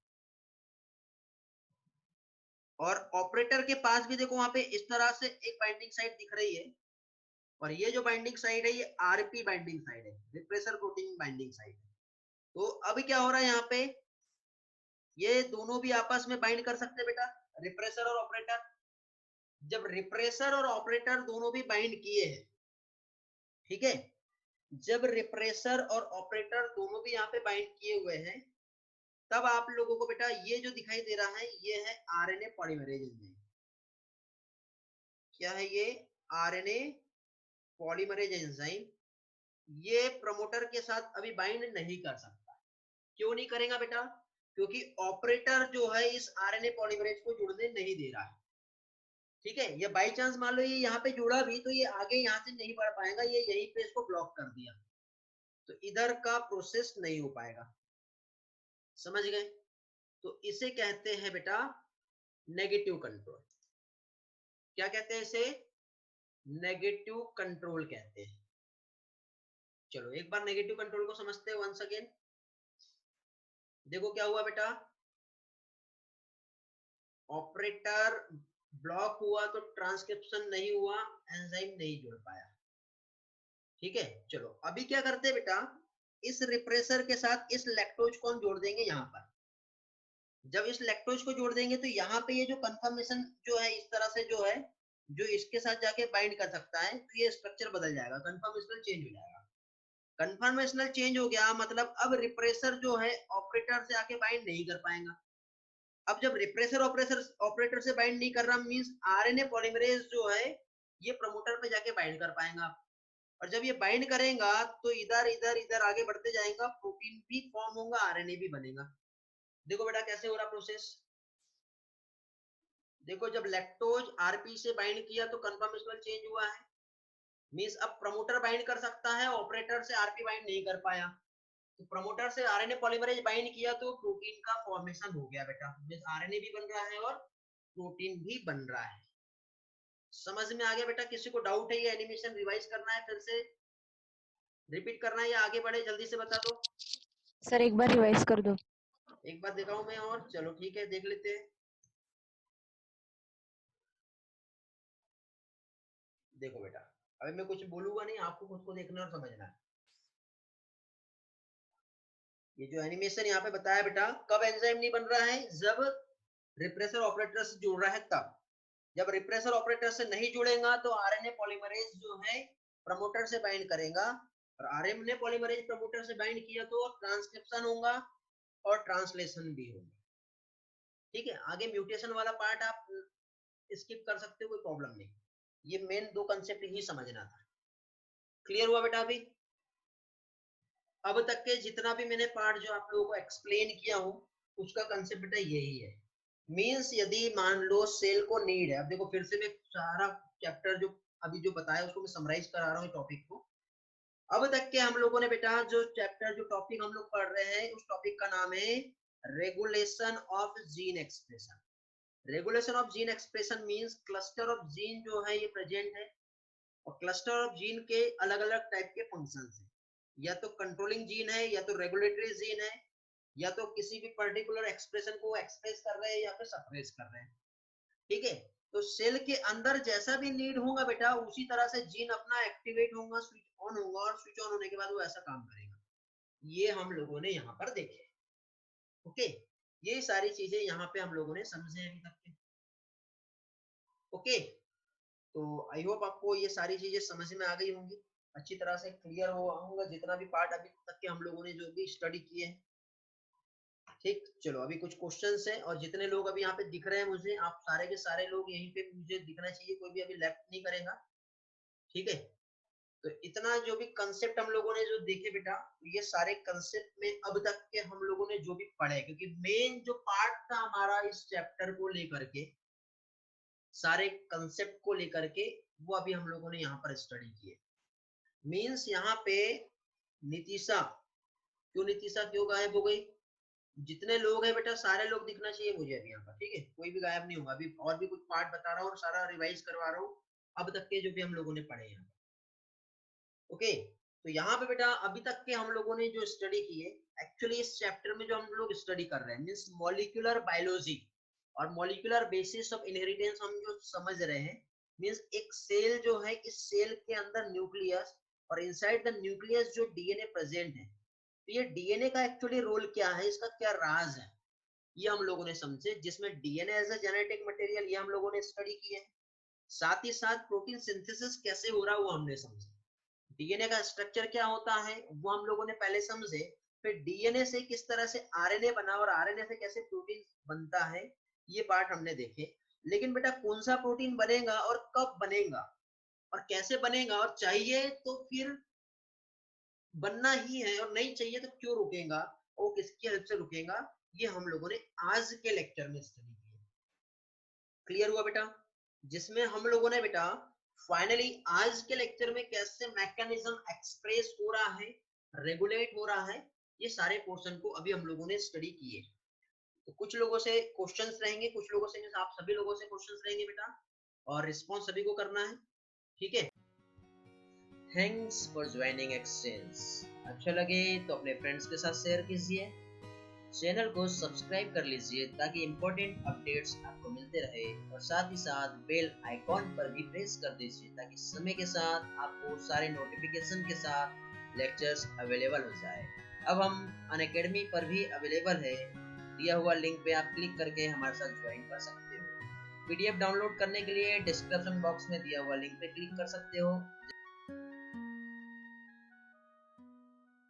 और ऑपरेटर के पास भी देखो वहां पे इस तरह से एक बाइंडिंग साइड दिख रही है, और ये जो बाइंडिंग साइड है ये आरपी बाइंडिंग साइड है, रिप्रेसर प्रोटीन बाइंडिंग साइड है। तो अभी क्या हो रहा है यहाँ पे, ये दोनों भी आपस में बाइंड कर सकते हैं बेटा, रिप्रेसर और ऑपरेटर। जब रिप्रेसर और ऑपरेटर दोनों भी बाइंड किए हैं, ठीक है, जब रिप्रेसर और ऑपरेटर दोनों भी यहाँ पे बाइंड किए हुए हैं, तब आप लोगों को बेटा ये जो दिखाई दे रहा है ये है आरएनए पॉलीमरेज एंजाइम। क्या है ये? RNA polymerase enzyme. ये प्रमोटर के साथ अभी बाइंड नहीं कर सकता। क्यों नहीं करेगा बेटा? क्योंकि ऑपरेटर जो है इस आरएनए पॉलीमरेज को जुड़ने नहीं दे रहा है। ठीक है, ये बाई चांस मान लो ये यहाँ पे जुड़ा भी तो ये आगे यहाँ से नहीं बढ़ पाएगा, ये यहीं पे इसको ब्लॉक कर दिया तो इधर का प्रोसेस नहीं हो पाएगा। समझ गए? तो इसे कहते हैं बेटा नेगेटिव कंट्रोल। क्या कहते हैं इसे? नेगेटिव कंट्रोल कहते हैं। चलो एक बार नेगेटिव कंट्रोल को समझते हैं वंस अगेन। देखो क्या हुआ बेटा, ऑपरेटर ब्लॉक हुआ तो ट्रांसक्रिप्शन नहीं हुआ, एंजाइम नहीं जुड़ पाया। ठीक है, चलो अभी क्या करते हैं बेटा, इस रिप्रेसर के साथ इस लैक्टोज को हम जोड़ देंगे यहाँ पर। जब इस लैक्टोज को जोड़ देंगे तो यहाँ पे ये जो कंफर्मेशन जो है इस तरह से जो है, जो इसके साथ जाके बाइंड कर सकता है, तो ये स्ट्रक्चर बदल जाएगा, कंफर्मेशनल चेंज हो जाएगा। कंफर्मेशनल चेंज हो गया मतलब अब रिप्रेसर जो है ऑपरेटर से आके बाइंड नहीं कर पाएगा। अब जब रिप्रेसर ऑपरेटर से बाइंड नहीं कर रहा मींस आरएनए पॉलीमरेज जो है ये प्रमोटर पे जाके बाइंड कर पाएगा। और जब ये बाइंड करेगा तो इधर इधर इधर आगे बढ़ते जाएगा, प्रोटीन भी फॉर्म होगा, आरएनए भी बनेगा। देखो बेटा कैसे हो रहा प्रोसेस। देखो जब लैक्टोज आरपी से बाइंड किया तो कंफर्मेशनल चेंज हुआ है, मींस अब प्रमोटर बाइंड कर सकता है, ऑपरेटर से आरपी बाइंड नहीं कर पाया। तो प्रमोटर से आरएनए पॉलीमरेज बाइंड किया तो प्रोटीन का फॉर्मेशन हो गया बेटा, मींस आरएनए भी बन रहा है और प्रोटीन भी बन रहा है। समझ में आ गया बेटा? किसी को डाउट है ये एनिमेशन रिवाइज करना है, फिर से रिपीट करना है या आगे बढ़े? जल्दी से बता दो। सर एक बार रिवाइज कर दो। एक बार दिखाऊं मैं? और चलो ठीक है देख लेते हैं। देखो बेटा अभी मैं कुछ बोलूंगा नहीं, आपको खुद को देखना और समझना है। ये जो एनिमेशन यहाँ पे बताया बेटा, कब एंजाइम नहीं बन रहा है? जब रिप्रेसर ऑपरेटर से जुड़ रहा है तब। जब रिप्रेसर ऑपरेटर से नहीं जुड़ेगा तो आरएनए पॉलीमरेज जो है प्रमोटर से बाइंड करेगा, और आरएनए पॉलीमरेज प्रमोटर से बाइंड किया तो ट्रांसक्रिप्शन होगा और ट्रांसलेशन भी होगा। ठीक है, आगे म्यूटेशन वाला पार्ट आप स्किप कर सकते हो, कोई प्रॉब्लम नहीं। ये मेन दो कंसेप्ट ही समझना था। क्लियर हुआ बेटा? अभी अब तक के जितना भी मैंने पार्ट जो आप लोगों को एक्सप्लेन किया हूँ उसका कंसेप्ट बेटा यही है। मींस यदि मान लो सेल को नीड है, अब देखो फिर से मैं सारा चैप्टर जो अभी जो बताया उसको मैं समराइज करा रहा हूँ टॉपिक को। अब तक के हम लोगों ने बेटा जो चैप्टर जो टॉपिक हम लोग पढ़ रहे हैं उस टॉपिक का नाम है regulation of gene expression. Regulation of gene expression means cluster of gene जो है ये प्रेजेंट है, और क्लस्टर ऑफ जीन के अलग अलग टाइप के फंक्शंस हैं। या तो कंट्रोलिंग जीन है, या तो रेगुलेटरी जीन है, या तो किसी भी पर्टिकुलर एक्सप्रेशन को एक्सप्रेस कर रहे हैं या फिर सप्रेस कर रहे हैं। ठीक है, तो सेल के अंदर जैसा भी नीड होगा बेटा उसी तरह से जीन अपना एक्टिवेट होगा, स्विच ऑन होगा, और स्विच ऑन होने के बाद वो ऐसा काम करेगा। ये हम लोगों ने यहाँ पर देखे। ओके, ये सारी चीजें यहाँ पे हम लोगों ने समझे अभी तक के। ओके, तो आई होप आपको ये सारी चीजें समझ में आ गई होंगी, अच्छी तरह से क्लियर होगा जितना भी पार्ट अभी तक के हम लोगों ने जो भी स्टडी किए हैं। ठीक, चलो अभी कुछ क्वेश्चंस हैं, और जितने लोग अभी यहाँ पे दिख रहे हैं मुझे, आप सारे के सारे लोग यहीं पे मुझे दिखना चाहिए, कोई भी अभी लेफ्ट नहीं करेगा। ठीक है, तो इतना जो भी कंसेप्ट हम लोगों ने जो देखे बेटा, ये सारे कंसेप्ट में अब तक के हम लोगों ने जो भी पढ़े, क्योंकि मेन जो पार्ट था हमारा इस चैप्टर को लेकर के, सारे कंसेप्ट को लेकर के, वो अभी हम लोगों ने यहाँ पर स्टडी किए। मीन्स यहाँ पे नीतिशा, नीतिशा क्यों गायब हो गई? जितने लोग हैं बेटा सारे लोग दिखना चाहिए मुझे अभी यहाँ पर। ठीक है, कोई भी गायब नहीं होगा। अभी और भी कुछ पार्ट बता रहा हूँ और सारा रिवाइज करवा रहा हूँ अब तक के जो भी हम लोगों ने पढ़े हैं। ओके, तो यहाँ पे बेटा अभी तक के हम लोगों ने जो स्टडी की है, एक्चुअली इस चैप्टर में जो हम लोग स्टडी कर रहे हैं मीन्स मॉलिक्यूलर बायोलॉजी और मॉलिक्यूलर बेसिस ऑफ इनहेरिटेंस हम जो समझ रहे हैं। मीन्स एक सेल जो है, इस सेल के अंदर न्यूक्लियस, और इनसाइड द न्यूक्लियस जो डीएनए प्रेजेंट है, तो ये डीएनए का एक्चुअली रोल क्या है, इसका क्या राज है, ये हम लोगों ने समझे, जिसमें DNA as a genetic material ये हम लोगों ने स्टडी किए। साथ ही साथ प्रोटीन सिंथेसिस कैसे हो रहा है वो हमने समझा। डीएनए का स्ट्रक्चर क्या होता है वो हम लोगों ने पहले समझे। फिर डीएनए से किस तरह से आरएनए बना और आरएनए से कैसे प्रोटीन बनता है ये पार्ट हमने देखे। लेकिन बेटा कौन सा प्रोटीन बनेगा और कब बनेगा और कैसे बनेगा, और चाहिए तो फिर बनना ही है और नहीं चाहिए तो क्यों रुकेगा और किसकी हेल्प से रुकेगा, ये हम लोगों ने आज के लेक्चर में स्टडी किया। क्लियर हुआ बेटा? जिसमें हम लोगों ने बेटा फाइनली आज के लेक्चर में कैसे मैकेनिज्म एक्सप्रेस हो रहा है, रेगुलेट हो रहा है, ये सारे पोर्शन को अभी हम लोगों ने स्टडी किए। तो कुछ लोगों से क्वेश्चंस रहेंगे, कुछ लोगों से आप सभी लोगों से क्वेश्चंस रहेंगे बेटा, और रिस्पॉन्स सभी को करना है, ठीक है? Thanks for joining exchange. अच्छा लगे तो अपने फ्रेंड्स के साथ शेयर कीजिए, चैनल को सब्सक्राइब कर लीजिए ताकि इम्पोर्टेंट अपडेट्स आपको मिलते रहे, और साथ ही साथ बेल आइकॉन पर भी प्रेस कर दीजिए ताकि समय के साथ आपको सारे नोटिफिकेशन के साथ लेक्चर्स अवेलेबल हो जाए। अब हम अनअकैडमी पर भी अवेलेबल है, दिया हुआ लिंक पे आप क्लिक करके हमारे साथ ज्वाइन कर सकते हो। पीडीएफ डाउनलोड करने के लिए डिस्क्रिप्शन बॉक्स में दिया हुआ लिंक पे क्लिक कर सकते हो।